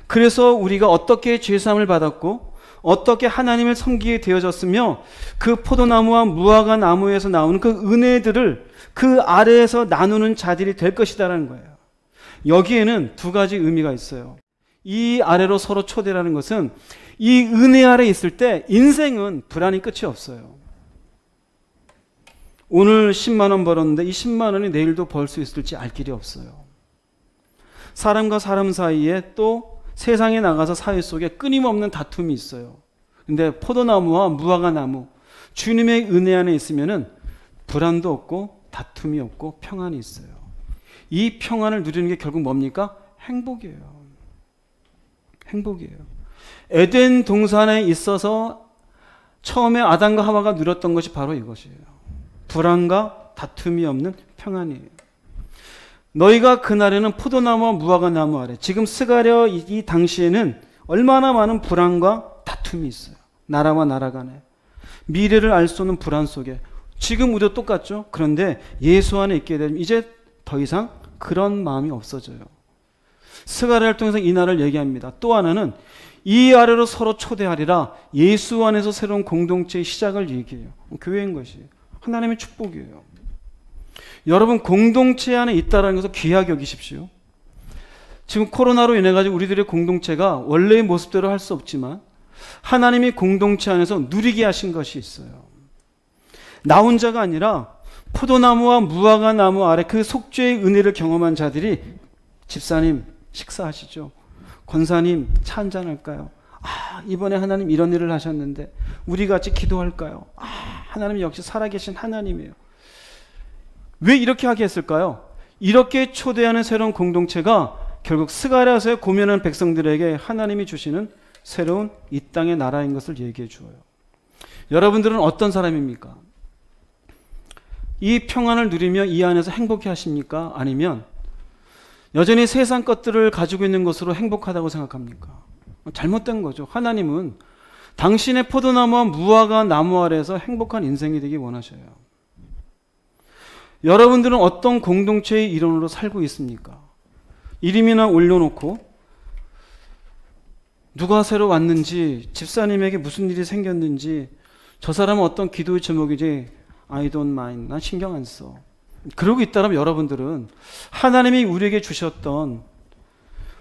그래서 우리가 어떻게 죄사함을 받았고 어떻게 하나님을 섬기게 되어졌으며 그 포도나무와 무화과 나무에서 나오는 그 은혜들을 그 아래에서 나누는 자들이 될 것이다라는 거예요. 여기에는 두 가지 의미가 있어요. 이 아래로 서로 초대라는 것은 이 은혜 아래 있을 때 인생은 불안이 끝이 없어요. 오늘 10만 원 벌었는데 이 10만 원이 내일도 벌 수 있을지 알 길이 없어요. 사람과 사람 사이에 또 세상에 나가서 사회 속에 끊임없는 다툼이 있어요. 근데 포도나무와 무화과 나무, 주님의 은혜 안에 있으면은 불안도 없고 다툼이 없고 평안이 있어요. 이 평안을 누리는 게 결국 뭡니까? 행복이에요. 행복이에요. 에덴 동산에 있어서 처음에 아담과 하와가 누렸던 것이 바로 이것이에요. 불안과 다툼이 없는 평안이에요. 너희가 그날에는 포도나무와 무화과 나무 아래, 지금 스가랴 이 당시에는 얼마나 많은 불안과 다툼이 있어요. 나라와 나라 간에. 미래를 알 수 없는 불안 속에. 지금 우리도 똑같죠. 그런데 예수 안에 있게 되면 이제 더 이상 그런 마음이 없어져요. 스가랴를 통해서 이 날을 얘기합니다. 또 하나는 이 아래로 서로 초대하리라. 예수 안에서 새로운 공동체의 시작을 얘기해요. 교회인 것이에요. 하나님의 축복이에요. 여러분 공동체 안에 있다는 것을 귀하게 여기십시오. 지금 코로나로 인해 가지고 우리들의 공동체가 원래의 모습대로 할 수 없지만 하나님이 공동체 안에서 누리게 하신 것이 있어요. 나 혼자가 아니라 포도나무와 무화과 나무 아래 그 속죄의 은혜를 경험한 자들이 집사님 식사하시죠. 권사님 차 한잔 할까요? 이번에 하나님 이런 일을 하셨는데 우리 같이 기도할까요? 하나님 역시 살아계신 하나님이에요. 왜 이렇게 하게 했을까요? 이렇게 초대하는 새로운 공동체가 결국 스가랴서에 고면한 백성들에게 하나님이 주시는 새로운 이 땅의 나라인 것을 얘기해 주어요. 여러분들은 어떤 사람입니까? 이 평안을 누리며 이 안에서 행복해 하십니까? 아니면 여전히 세상 것들을 가지고 있는 것으로 행복하다고 생각합니까? 잘못된 거죠. 하나님은 당신의 포도나무와 무화과 나무 아래에서 행복한 인생이 되기 원하셔요. 여러분들은 어떤 공동체의 일원으로 살고 있습니까? 이름이나 올려놓고 누가 새로 왔는지, 집사님에게 무슨 일이 생겼는지, 저 사람은 어떤 기도의 제목이지, I don't mind, 난 신경 안 써. 그러고 있다면 여러분들은 하나님이 우리에게 주셨던,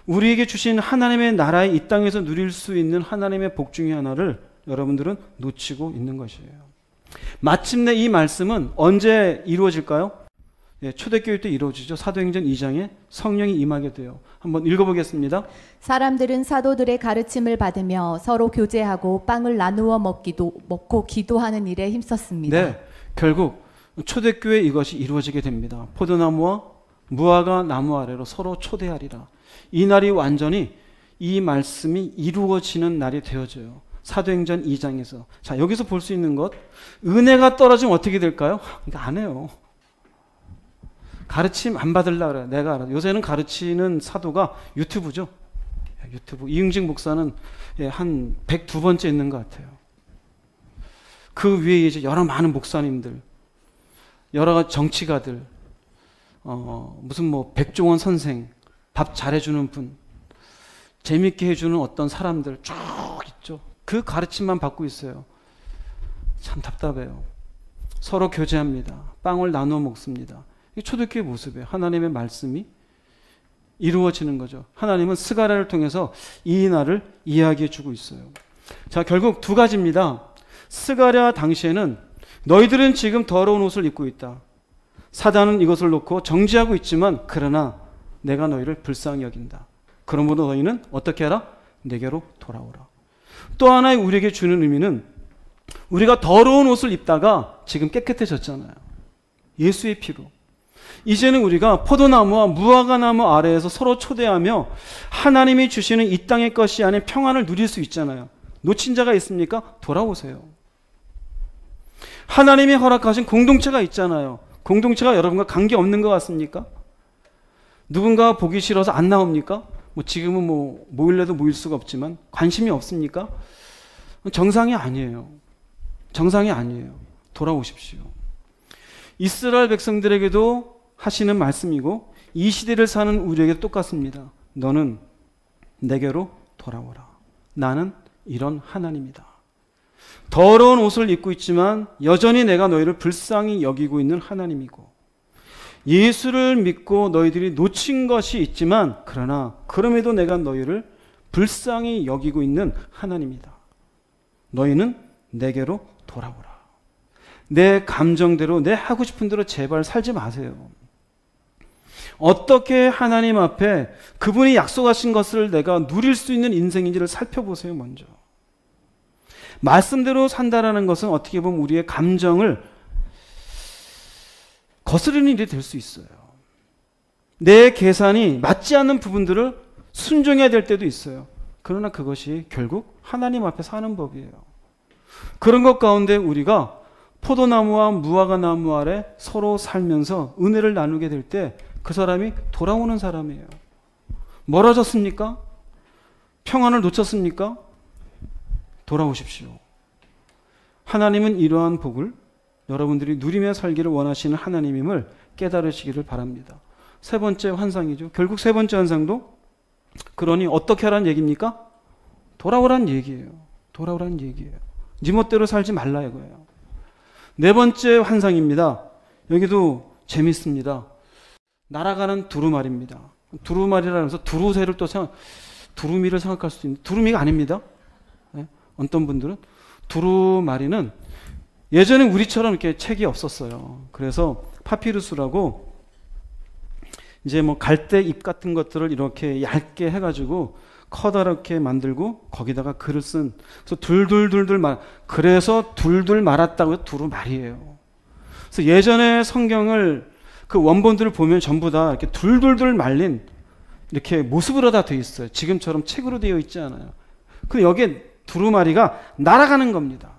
우리에게 주신 하나님의 나라의 이 땅에서 누릴 수 있는 하나님의 복 중에 하나를 여러분들은 놓치고 있는 것이에요. 마침내 이 말씀은 언제 이루어질까요? 초대교회 때 이루어지죠. 사도행전 2장에 성령이 임하게 돼요. 한번 읽어보겠습니다. 사람들은 사도들의 가르침을 받으며 서로 교제하고 빵을 나누어 먹고 기도하는 일에 힘썼습니다. 네, 결국 초대교회 이것이 이루어지게 됩니다. 포도나무와 무화과 나무 아래로 서로 초대하리라. 이 날이 완전히 이 말씀이 이루어지는 날이 되어져요. 사도행전 2장에서. 자, 여기서 볼 수 있는 것, 은혜가 떨어지면 어떻게 될까요? 그러니까 안 해요. 가르침 안 받으려고 그래요. 내가 알아. 요새는 가르치는 사도가 유튜브죠. 유튜브. 이응직 목사는 한 102번째 있는 것 같아요. 그 위에 이제 여러 많은 목사님들, 여러 가지 정치가들, 무슨 뭐 백종원 선생, 밥 잘해주는 분, 재밌게 해주는 어떤 사람들 쭉 있죠. 그 가르침만 받고 있어요. 참 답답해요. 서로 교제합니다. 빵을 나누어 먹습니다. 이 초대교회 모습이에요. 하나님의 말씀이 이루어지는 거죠. 하나님은 스가랴를 통해서 이 날을 이야기해 주고 있어요. 자, 결국 두 가지입니다. 스가랴 당시에는 너희들은 지금 더러운 옷을 입고 있다. 사단은 이것을 놓고 정죄하고 있지만 그러나 내가 너희를 불쌍히 여긴다. 그러므로 너희는 어떻게 하라? 내게로 돌아오라. 또 하나의 우리에게 주는 의미는 우리가 더러운 옷을 입다가 지금 깨끗해졌잖아요. 예수의 피로. 이제는 우리가 포도나무와 무화과나무 아래에서 서로 초대하며 하나님이 주시는 이 땅의 것이 아닌 평안을 누릴 수 있잖아요. 놓친 자가 있습니까? 돌아오세요. 하나님이 허락하신 공동체가 있잖아요. 공동체가 여러분과 관계없는 것 같습니까? 누군가 보기 싫어서 안 나옵니까? 지금은 모일래도 모일 수가 없지만 관심이 없습니까? 정상이 아니에요. 정상이 아니에요. 돌아오십시오. 이스라엘 백성들에게도 하시는 말씀이고 이 시대를 사는 우리에게 똑같습니다. 너는 내게로 돌아오라. 나는 이런 하나님이다. 더러운 옷을 입고 있지만 여전히 내가 너희를 불쌍히 여기고 있는 하나님이고, 예수를 믿고 너희들이 놓친 것이 있지만 그러나 그럼에도 내가 너희를 불쌍히 여기고 있는 하나님이다. 너희는 내게로 돌아오라. 내 감정대로, 내 하고 싶은 대로 제발 살지 마세요. 어떻게 하나님 앞에 그분이 약속하신 것을 내가 누릴 수 있는 인생인지를 살펴보세요. 먼저 말씀대로 산다라는 것은 어떻게 보면 우리의 감정을 거스르는 일이 될 수 있어요. 내 계산이 맞지 않는 부분들을 순종해야 될 때도 있어요. 그러나 그것이 결국 하나님 앞에 사는 법이에요. 그런 것 가운데 우리가 포도나무와 무화과나무 아래 서로 살면서 은혜를 나누게 될 때 그 사람이 돌아오는 사람이에요. 멀어졌습니까? 평안을 놓쳤습니까? 돌아오십시오. 하나님은 이러한 복을 여러분들이 누리며 살기를 원하시는 하나님임을 깨달으시기를 바랍니다. 세 번째 환상이죠. 결국 세 번째 환상도 그러니 어떻게 하라는 얘기입니까? 돌아오라는 얘기예요. 돌아오라는 얘기예요. 네 멋대로 살지 말라 이거예요. 네 번째 환상입니다. 여기도 재밌습니다. 날아가는 두루마리입니다. 두루마리라고 해서 두루새를 또 두루미를 생각할 수도 있는데 두루미가 아닙니다. 네? 어떤 분들은 두루마리는 예전에 우리처럼 이렇게 책이 없었어요. 그래서 파피루스라고 이제 갈대 잎 같은 것들을 이렇게 얇게 해가지고 커다랗게 만들고 거기다가 글을 쓴, 그래서 그래서 둘둘 말았다고 해서 두루마리예요. 그래서 예전에 성경을 그 원본들을 보면 전부 다 이렇게 둘둘 말린 이렇게 모습으로 다 되어 있어요. 지금처럼 책으로 되어 있지 않아요. 근데 여기에 두루마리가 날아가는 겁니다.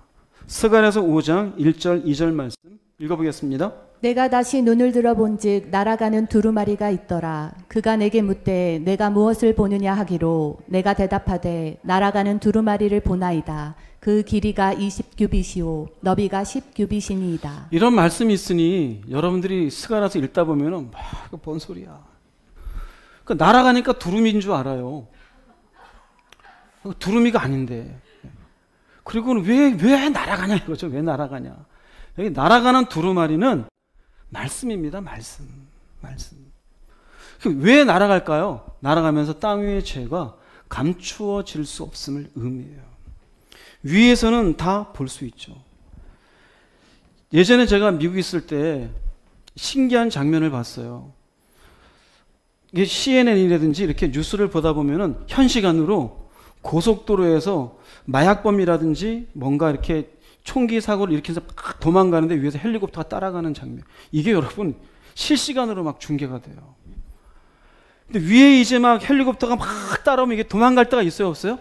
스가랴서 5장 1절 2절 말씀 읽어보겠습니다. 내가 다시 눈을 들어본즉 날아가는 두루마리가 있더라. 그가 내게 묻되 내가 무엇을 보느냐 하기로 내가 대답하되 날아가는 두루마리를 보나이다. 그 길이가 20규빗이요 너비가 10규빗이니이다. 이런 말씀이 있으니 여러분들이 스가랴서 읽다 보면은 뭔 소리야. 날아가니까 두루미인 줄 알아요. 두루미가 아닌데. 그리고 왜 날아가냐 이거죠. 왜 날아가냐. 여기 날아가는 두루마리는 말씀입니다. 말씀. 왜 날아갈까요? 날아가면서 땅 위의 죄가 감추어질 수 없음을 의미해요. 위에서는 다 볼 수 있죠. 예전에 제가 미국에 있을 때 신기한 장면을 봤어요. 이게 CNN이라든지 이렇게 뉴스를 보다 보면은 현 시간으로 고속도로에서 마약범이라든지 뭔가 이렇게 총기 사고를 일으켜서 막 도망가는데 위에서 헬리콥터가 따라가는 장면. 이게 여러분 실시간으로 막 중계가 돼요. 근데 위에 이제 막 헬리콥터가 막 따라오면 이게 도망갈 데가 있어요, 없어요?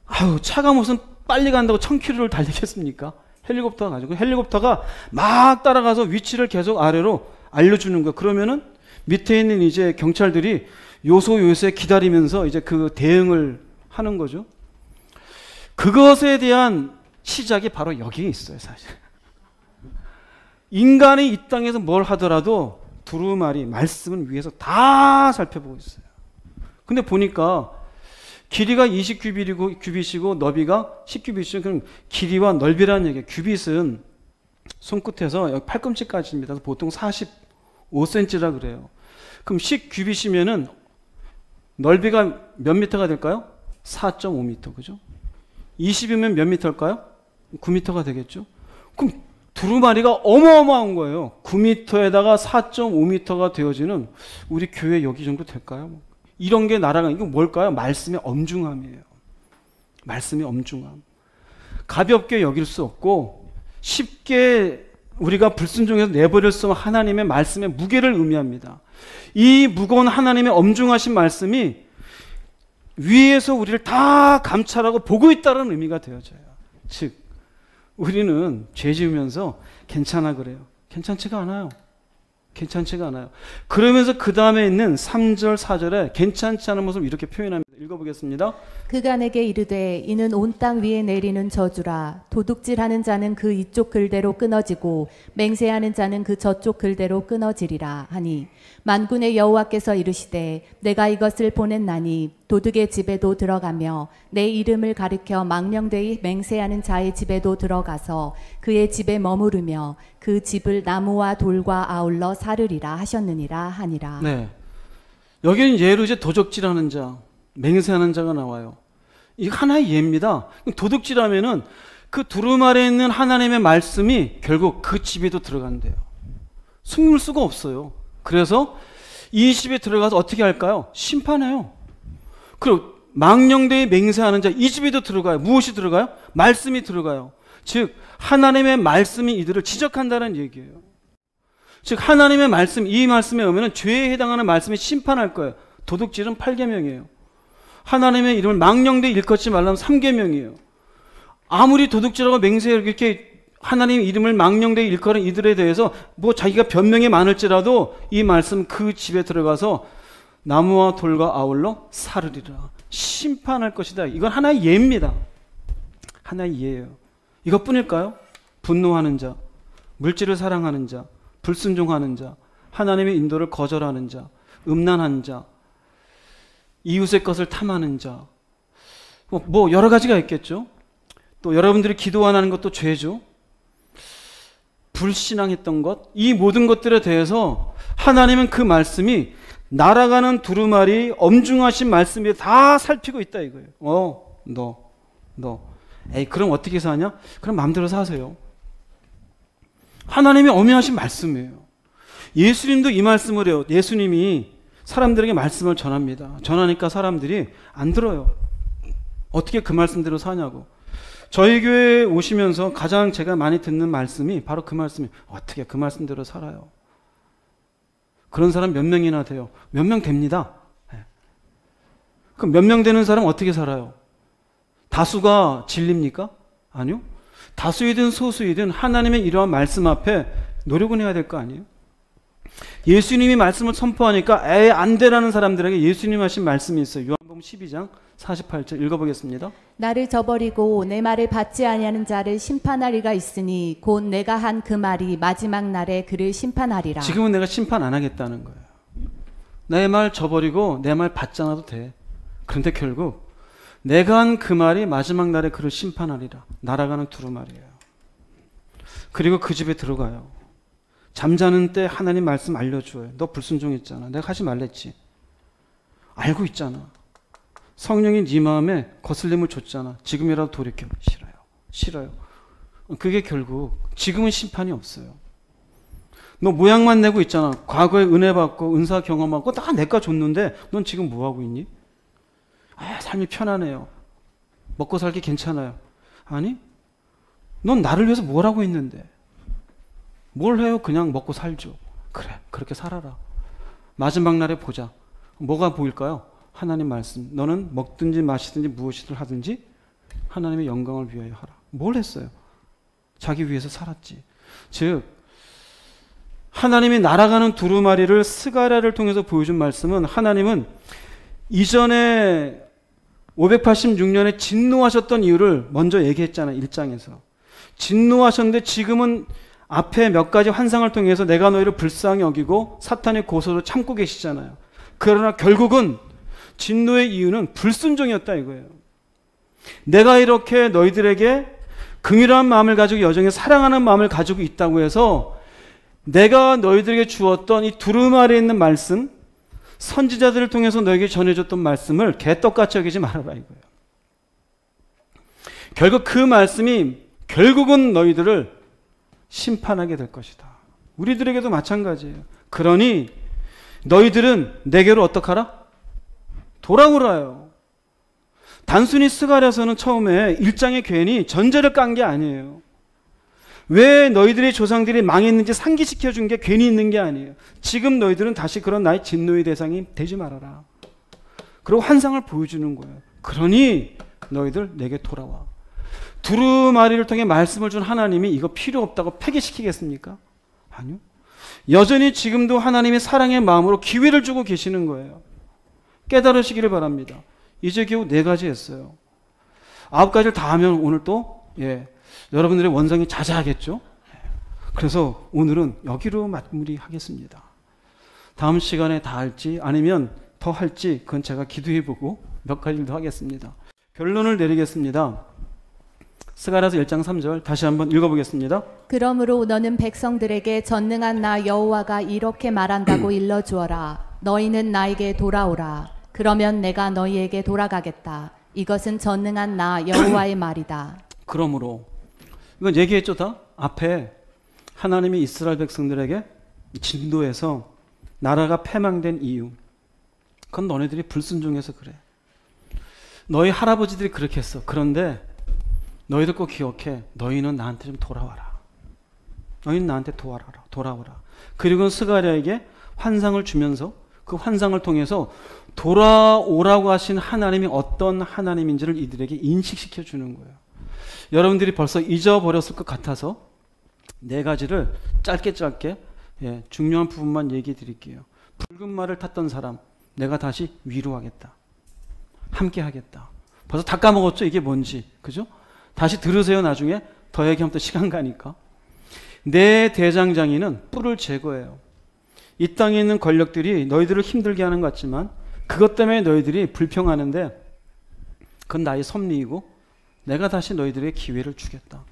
아유, 차가 무슨 빨리 간다고 1000km를 달리겠습니까? 헬리콥터가 가지고 헬리콥터가 막 따라가서 위치를 계속 아래로 알려주는 거예요. 그러면은 밑에 있는 이제 경찰들이 요소요소에 기다리면서 이제 그 대응을 하는 거죠. 그것에 대한 시작이 바로 여기에 있어요, 사실. 인간이 이 땅에서 뭘 하더라도 두루마리, 말씀은 위에서 다 살펴보고 있어요. 근데 보니까 길이가 20규빗이고 너비가 10규빗이죠. 그럼 길이와 넓이라는 얘기예요. 규빗은 손끝에서 여기 팔꿈치까지입니다. 보통 45cm라 그래요. 그럼 10규빗이면은 넓이가 몇 미터가 될까요? 4.5m, 그죠? 20이면 몇 미터일까요? 9m가 되겠죠? 그럼 두루마리가 어마어마한 거예요. 9m에다가 4.5m가 되어지는 우리 교회 여기 정도 될까요? 이런 게 날아가는, 이거 뭘까요? 말씀의 엄중함이에요. 말씀의 엄중함. 가볍게 여길 수 없고 쉽게 우리가 불순종해서 내버릴 수 없는 하나님의 말씀의 무게를 의미합니다. 이 무거운 하나님의 엄중하신 말씀이 위에서 우리를 다 감찰하고 보고 있다는 의미가 되어져요. 즉 우리는 죄 지으면서 괜찮아 그래요. 괜찮지가 않아요. 괜찮지가 않아요. 그러면서 그 다음에 있는 3절 4절에 괜찮지 않은 모습을 이렇게 표현합니다. 읽어보겠습니다. 그가 내게 이르되 이는 온 땅 위에 내리는 저주라. 도둑질하는 자는 그 이쪽 글대로 끊어지고 맹세하는 자는 그 저쪽 글대로 끊어지리라 하니 만군의 여호와께서 이르시되 내가 이것을 보냈나니 도둑의 집에도 들어가며 내 이름을 가리켜 망령되이 맹세하는 자의 집에도 들어가서 그의 집에 머무르며 그 집을 나무와 돌과 아울러 사르리라 하셨느니라 하니라. 네, 여기는 예로 이제 도적질하는 자, 맹세하는 자가 나와요. 이 하나의 예입니다. 도둑질하면은 그 두루마리에 있는 하나님의 말씀이 결국 그 집에도 들어간대요. 숨을 수가 없어요. 그래서 이 집에 들어가서 어떻게 할까요? 심판해요. 그리고 망령되이 맹세하는 자, 이 집에도 들어가요. 무엇이 들어가요? 말씀이 들어가요. 즉 하나님의 말씀이 이들을 지적한다는 얘기예요. 즉 하나님의 말씀, 이 말씀에 오면은 죄에 해당하는 말씀이 심판할 거예요. 도둑질은 8계명이에요. 하나님의 이름을 망령되이 일컫지 말라는 3계명이에요. 아무리 도둑질하고 맹세하고 이렇게 하나님의 이름을 망령되이 일컬은 이들에 대해서 뭐 자기가 변명이 많을지라도 이 말씀 그 집에 들어가서 나무와 돌과 아울러 사르리라. 심판할 것이다. 이건 하나의 예입니다. 하나의 예예요. 이것뿐일까요? 분노하는 자, 물질을 사랑하는 자, 불순종하는 자, 하나님의 인도를 거절하는 자, 음란한 자, 이웃의 것을 탐하는 자, 뭐 여러 가지가 있겠죠. 또 여러분들이 기도 안 하는 것도 죄죠. 불신앙했던 것, 이 모든 것들에 대해서 하나님은 그 말씀이 날아가는 두루마리 엄중하신 말씀이 다 살피고 있다 이거예요. 너 에이 그럼 어떻게 사냐? 그럼 마음대로 사세요. 하나님의 엄연하신 말씀이에요. 예수님도 이 말씀을 해요. 예수님이 사람들에게 말씀을 전합니다. 전하니까 사람들이 안 들어요. 어떻게 그 말씀대로 사냐고. 저희 교회에 오시면서 가장 제가 많이 듣는 말씀이 바로 그 말씀이에요. 어떻게 그 말씀대로 살아요? 그런 사람 몇 명이나 돼요? 몇 명 됩니다. 그럼 몇 명 되는 사람 어떻게 살아요? 다수가 진리입니까? 아니요. 다수이든 소수이든 하나님의 이러한 말씀 앞에 노력은 해야 될 거 아니에요? 예수님이 말씀을 선포하니까 에이 안 되라는 사람들에게 예수님 하신 말씀이 있어요. 요한복음 12장 48절 읽어보겠습니다. 나를 저버리고 내 말을 받지 아니하는 자를 심판하리가 있으니 곧 내가 한 그 말이 마지막 날에 그를 심판하리라. 지금은 내가 심판 안 하겠다는 거예요. 내 말 저버리고 내 말 받지 않아도 돼. 그런데 결국 내가 한 그 말이 마지막 날에 그를 심판하리라. 날아가는 두루마리예요. 그리고 그 집에 들어가요. 잠자는 때 하나님 말씀 알려줘요. 너 불순종했잖아. 내가 하지 말랬지. 알고 있잖아. 성령이 네 마음에 거슬림을 줬잖아. 지금이라도 돌이켜. 싫어요. 그게 결국 지금은 심판이 없어요. 너 모양만 내고 있잖아. 과거에 은혜 받고 은사 경험하고 다 내가 줬는데 넌 지금 뭐 하고 있니? 삶이 편하네요. 먹고 살기 괜찮아요. 아니, 넌 나를 위해서 뭘 하고 있는데? 뭘 해요? 그냥 먹고 살죠. 그래, 그렇게 살아라. 마지막 날에 보자. 뭐가 보일까요? 하나님 말씀. 너는 먹든지 마시든지 무엇이든 하든지 하나님의 영광을 위하여 하라. 뭘 했어요? 자기 위해서 살았지. 즉 하나님이 날아가는 두루마리를 스가랴를 통해서 보여준 말씀은 하나님은 이전에 586년에 진노하셨던 이유를 먼저 얘기했잖아요. 1장에서. 진노하셨는데 지금은 앞에 몇 가지 환상을 통해서 내가 너희를 불쌍히 여기고 사탄의 고소를 참고 계시잖아요. 그러나 결국은 진노의 이유는 불순종이었다 이거예요. 내가 이렇게 너희들에게 긍휼한 마음을 가지고 여정에 사랑하는 마음을 가지고 있다고 해서 내가 너희들에게 주었던 이 두루마리에 있는 말씀, 선지자들을 통해서 너에게 전해줬던 말씀을 개떡같이 여기지 말아라 이거예요. 결국 그 말씀이 결국은 너희들을 심판하게 될 것이다. 우리들에게도 마찬가지예요. 그러니 너희들은 내게로 어떡하라? 돌아오라요. 단순히 스가랴서는 처음에 1장에 괜히 전제를 깐 게 아니에요. 왜 너희들의 조상들이 망했는지 상기시켜 준 게 괜히 있는 게 아니에요. 지금 너희들은 다시 그런 나의 진노의 대상이 되지 말아라. 그리고 환상을 보여주는 거예요. 그러니 너희들 내게 돌아와. 두루마리를 통해 말씀을 준 하나님이 이거 필요 없다고 폐기시키겠습니까? 아니요. 여전히 지금도 하나님의 사랑의 마음으로 기회를 주고 계시는 거예요. 깨달으시기를 바랍니다. 이제 겨우 4가지 했어요. 9가지를 다 하면 오늘 또 여러분들의 원성이 자자하겠죠. 그래서 오늘은 여기로 마무리하겠습니다. 다음 시간에 다 할지 아니면 더 할지 그건 제가 기도해보고 몇 가지를 더 하겠습니다. 결론을 내리겠습니다. 스가랴서 1장 3절 다시 한번 읽어보겠습니다. 그러므로 너는 백성들에게 전능한 나 여호와가 이렇게 말한다고 일러주어라. 너희는 나에게 돌아오라. 그러면 내가 너희에게 돌아가겠다. 이것은 전능한 나 여호와의 말이다. 그러므로 이건 얘기했죠 다? 앞에 하나님이 이스라엘 백성들에게 진도에서 나라가 패망된 이유, 그건 너네들이 불순종해서 그래. 너희 할아버지들이 그렇게 했어. 그런데 너희들 꼭 기억해. 너희는 나한테 좀 돌아와라. 너희는 나한테 돌아오라. 그리고 스가랴에게 환상을 주면서 그 환상을 통해서 돌아오라고 하신 하나님이 어떤 하나님인지를 이들에게 인식시켜 주는 거예요. 여러분들이 벌써 잊어버렸을 것 같아서 4가지를 짧게 중요한 부분만 얘기해 드릴게요. 붉은 말을 탔던 사람, 내가 다시 위로하겠다. 함께 하겠다. 벌써 다 까먹었죠? 이게 뭔지. 그죠? 다시 들으세요. 나중에 더 얘기하면 또 시간 가니까. 내 대장장이는 뿔을 제거해요. 이 땅에 있는 권력들이 너희들을 힘들게 하는 것 같지만 그것 때문에 너희들이 불평하는데 그건 나의 섭리이고 내가 다시 너희들에게 기회를 주겠다.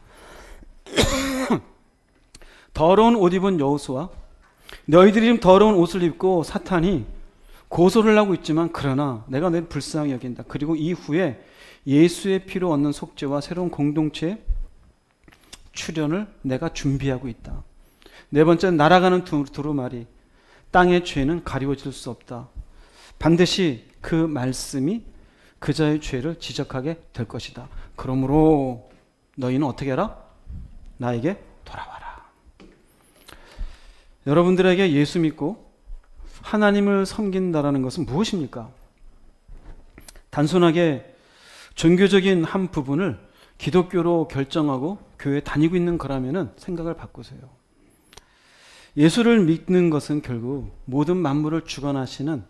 더러운 옷 입은 여호수아, 너희들이 지금 더러운 옷을 입고 사탄이 고소를 하고 있지만 그러나 내가 너희를 불쌍히 여긴다. 그리고 이후에 예수의 피로 얻는 속죄와 새로운 공동체의 출현을 내가 준비하고 있다. 4번째는 날아가는 두루마리, 땅의 죄는 가리워질 수 없다. 반드시 그 말씀이 그자의 죄를 지적하게 될 것이다. 그러므로 너희는 어떻게 해라? 나에게 돌아와라. 여러분들에게 예수 믿고 하나님을 섬긴다라는 것은 무엇입니까? 단순하게 종교적인 한 부분을 기독교로 결정하고 교회에 다니고 있는 거라면 생각을 바꾸세요. 예수를 믿는 것은 결국 모든 만물을 주관하시는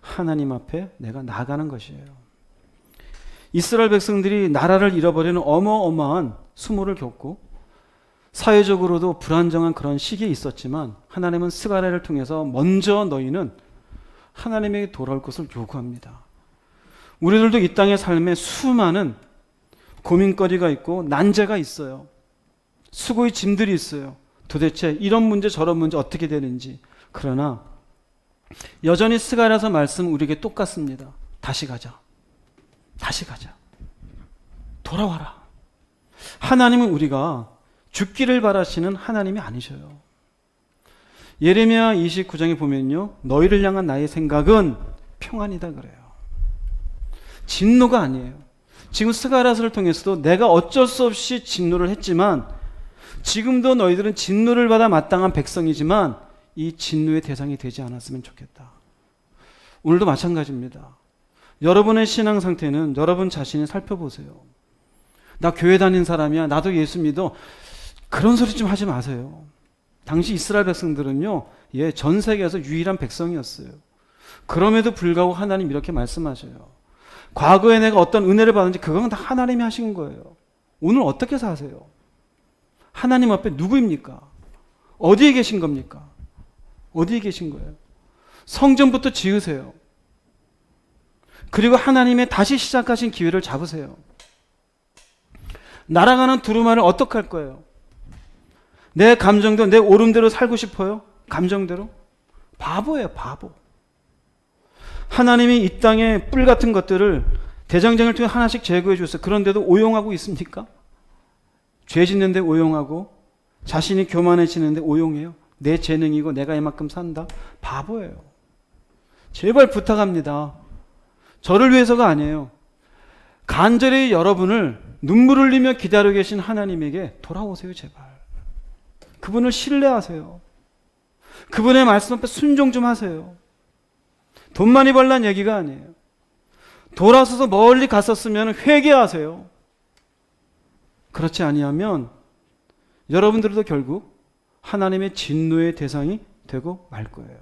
하나님 앞에 내가 나아가는 것이에요. 이스라엘 백성들이 나라를 잃어버리는 어마어마한 수모를 겪고 사회적으로도 불안정한 그런 시기에 있었지만 하나님은 스가랴를 통해서 먼저 너희는 하나님에게 돌아올 것을 요구합니다. 우리들도 이 땅의 삶에 수많은 고민거리가 있고 난제가 있어요. 수고의 짐들이 있어요. 도대체 이런 문제 저런 문제 어떻게 되는지. 그러나 여전히 스가랴서 말씀 우리에게 똑같습니다. 다시 가자. 돌아와라. 하나님은 우리가 죽기를 바라시는 하나님이 아니셔요. 예레미야 29장에 보면요, 너희를 향한 나의 생각은 평안이다 그래요. 진노가 아니에요. 지금 스가랴서를 통해서도 내가 어쩔 수 없이 진노를 했지만 지금도 너희들은 진노를 받아 마땅한 백성이지만 이 진노의 대상이 되지 않았으면 좋겠다. 오늘도 마찬가지입니다. 여러분의 신앙 상태는 여러분 자신이 살펴보세요. 나 교회 다닌 사람이야. 나도 예수 믿어. 그런 소리 좀 하지 마세요. 당시 이스라엘 백성들은요, 전 세계에서 유일한 백성이었어요. 그럼에도 불구하고 하나님 이렇게 말씀하셔요. 과거에 내가 어떤 은혜를 받은지 그건 다 하나님이 하신 거예요. 오늘 어떻게 사세요? 하나님 앞에 누구입니까? 어디에 계신 겁니까? 어디에 계신 거예요? 성전부터 지으세요. 그리고 하나님의 다시 시작하신 기회를 잡으세요. 날아가는 두루마리를 어떻게 할 거예요? 내 감정대로, 내 오름대로 살고 싶어요? 감정대로? 바보예요, 바보. 하나님이 이 땅에 뿔 같은 것들을 대장장을 통해 하나씩 제거해 줬어요. 그런데도 오용하고 있습니까? 죄 짓는데 오용하고 자신이 교만해지는데 오용해요? 내 재능이고 내가 이만큼 산다? 바보예요. 제발 부탁합니다. 저를 위해서가 아니에요. 간절히 여러분을 눈물 흘리며 기다리고 계신 하나님에게 돌아오세요, 제발. 그분을 신뢰하세요. 그분의 말씀 앞에 순종 좀 하세요. 돈 많이 벌란 얘기가 아니에요. 돌아서서 멀리 갔었으면 회개하세요. 그렇지 아니하면 여러분들도 결국 하나님의 진노의 대상이 되고 말 거예요.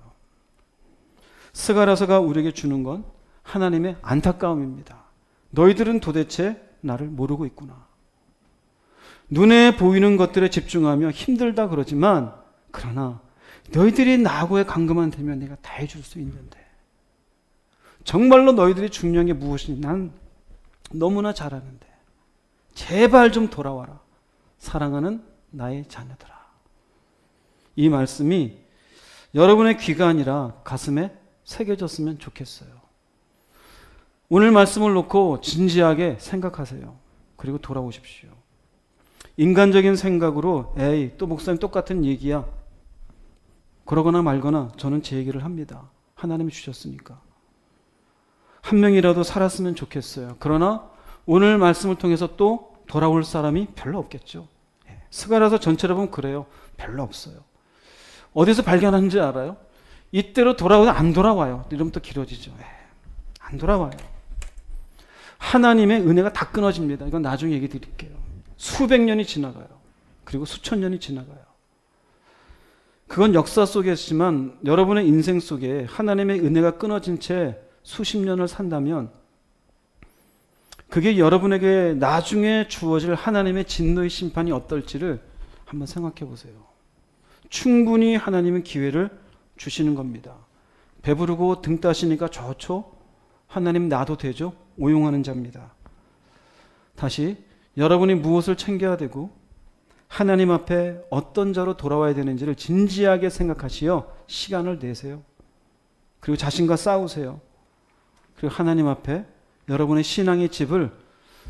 스가랴서가 우리에게 주는 건 하나님의 안타까움입니다. 너희들은 도대체 나를 모르고 있구나. 눈에 보이는 것들에 집중하며 힘들다 그러지만 그러나 너희들이 나하고의 관계만 되면 내가 다 해줄 수 있는데 정말로 너희들이 중요한 게 무엇인지 난 너무나 잘 아는데 제발 좀 돌아와라. 사랑하는 나의 자녀들아. 이 말씀이 여러분의 귀가 아니라 가슴에 새겨졌으면 좋겠어요. 오늘 말씀을 놓고 진지하게 생각하세요. 그리고 돌아오십시오. 인간적인 생각으로 에이 또 목사님 똑같은 얘기야. 그러거나 말거나 저는 제 얘기를 합니다. 하나님이 주셨으니까. 한 명이라도 살았으면 좋겠어요. 그러나 오늘 말씀을 통해서 또 돌아올 사람이 별로 없겠죠. 스가랴서 전체로 보면 그래요. 별로 없어요. 어디서 발견하는지 알아요? 이때로 돌아오면 안 돌아와요. 이러면 또 길어지죠. 안 돌아와요. 하나님의 은혜가 다 끊어집니다. 이건 나중에 얘기 드릴게요. 수백 년이 지나가요. 그리고 수천 년이 지나가요. 그건 역사 속이지만 여러분의 인생 속에 하나님의 은혜가 끊어진 채 수십 년을 산다면 그게 여러분에게 나중에 주어질 하나님의 진노의 심판이 어떨지를 한번 생각해 보세요. 충분히 하나님은 기회를 주시는 겁니다. 배부르고 등 따시니까 좋죠? 하나님 나도 되죠? 오용하는 자입니다. 다시 여러분이 무엇을 챙겨야 되고 하나님 앞에 어떤 자로 돌아와야 되는지를 진지하게 생각하시어 시간을 내세요. 그리고 자신과 싸우세요. 그리고 하나님 앞에 여러분의 신앙의 집을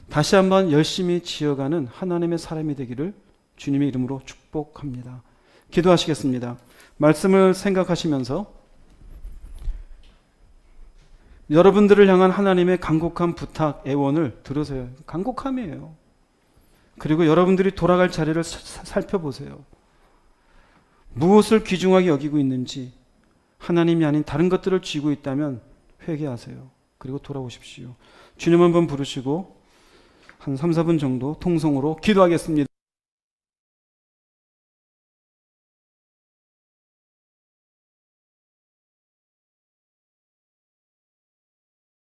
다시 한번 열심히 지어가는 하나님의 사람이 되기를 주님의 이름으로 축복합니다. 기도하시겠습니다. 말씀을 생각하시면서 여러분들을 향한 하나님의 간곡한 부탁, 애원을 들으세요. 간곡함이에요. 그리고 여러분들이 돌아갈 자리를 살펴보세요. 무엇을 귀중하게 여기고 있는지, 하나님이 아닌 다른 것들을 쥐고 있다면 회개하세요. 그리고 돌아오십시오. 주님 한번 부르시고 한 3, 4분 정도 통성으로 기도하겠습니다.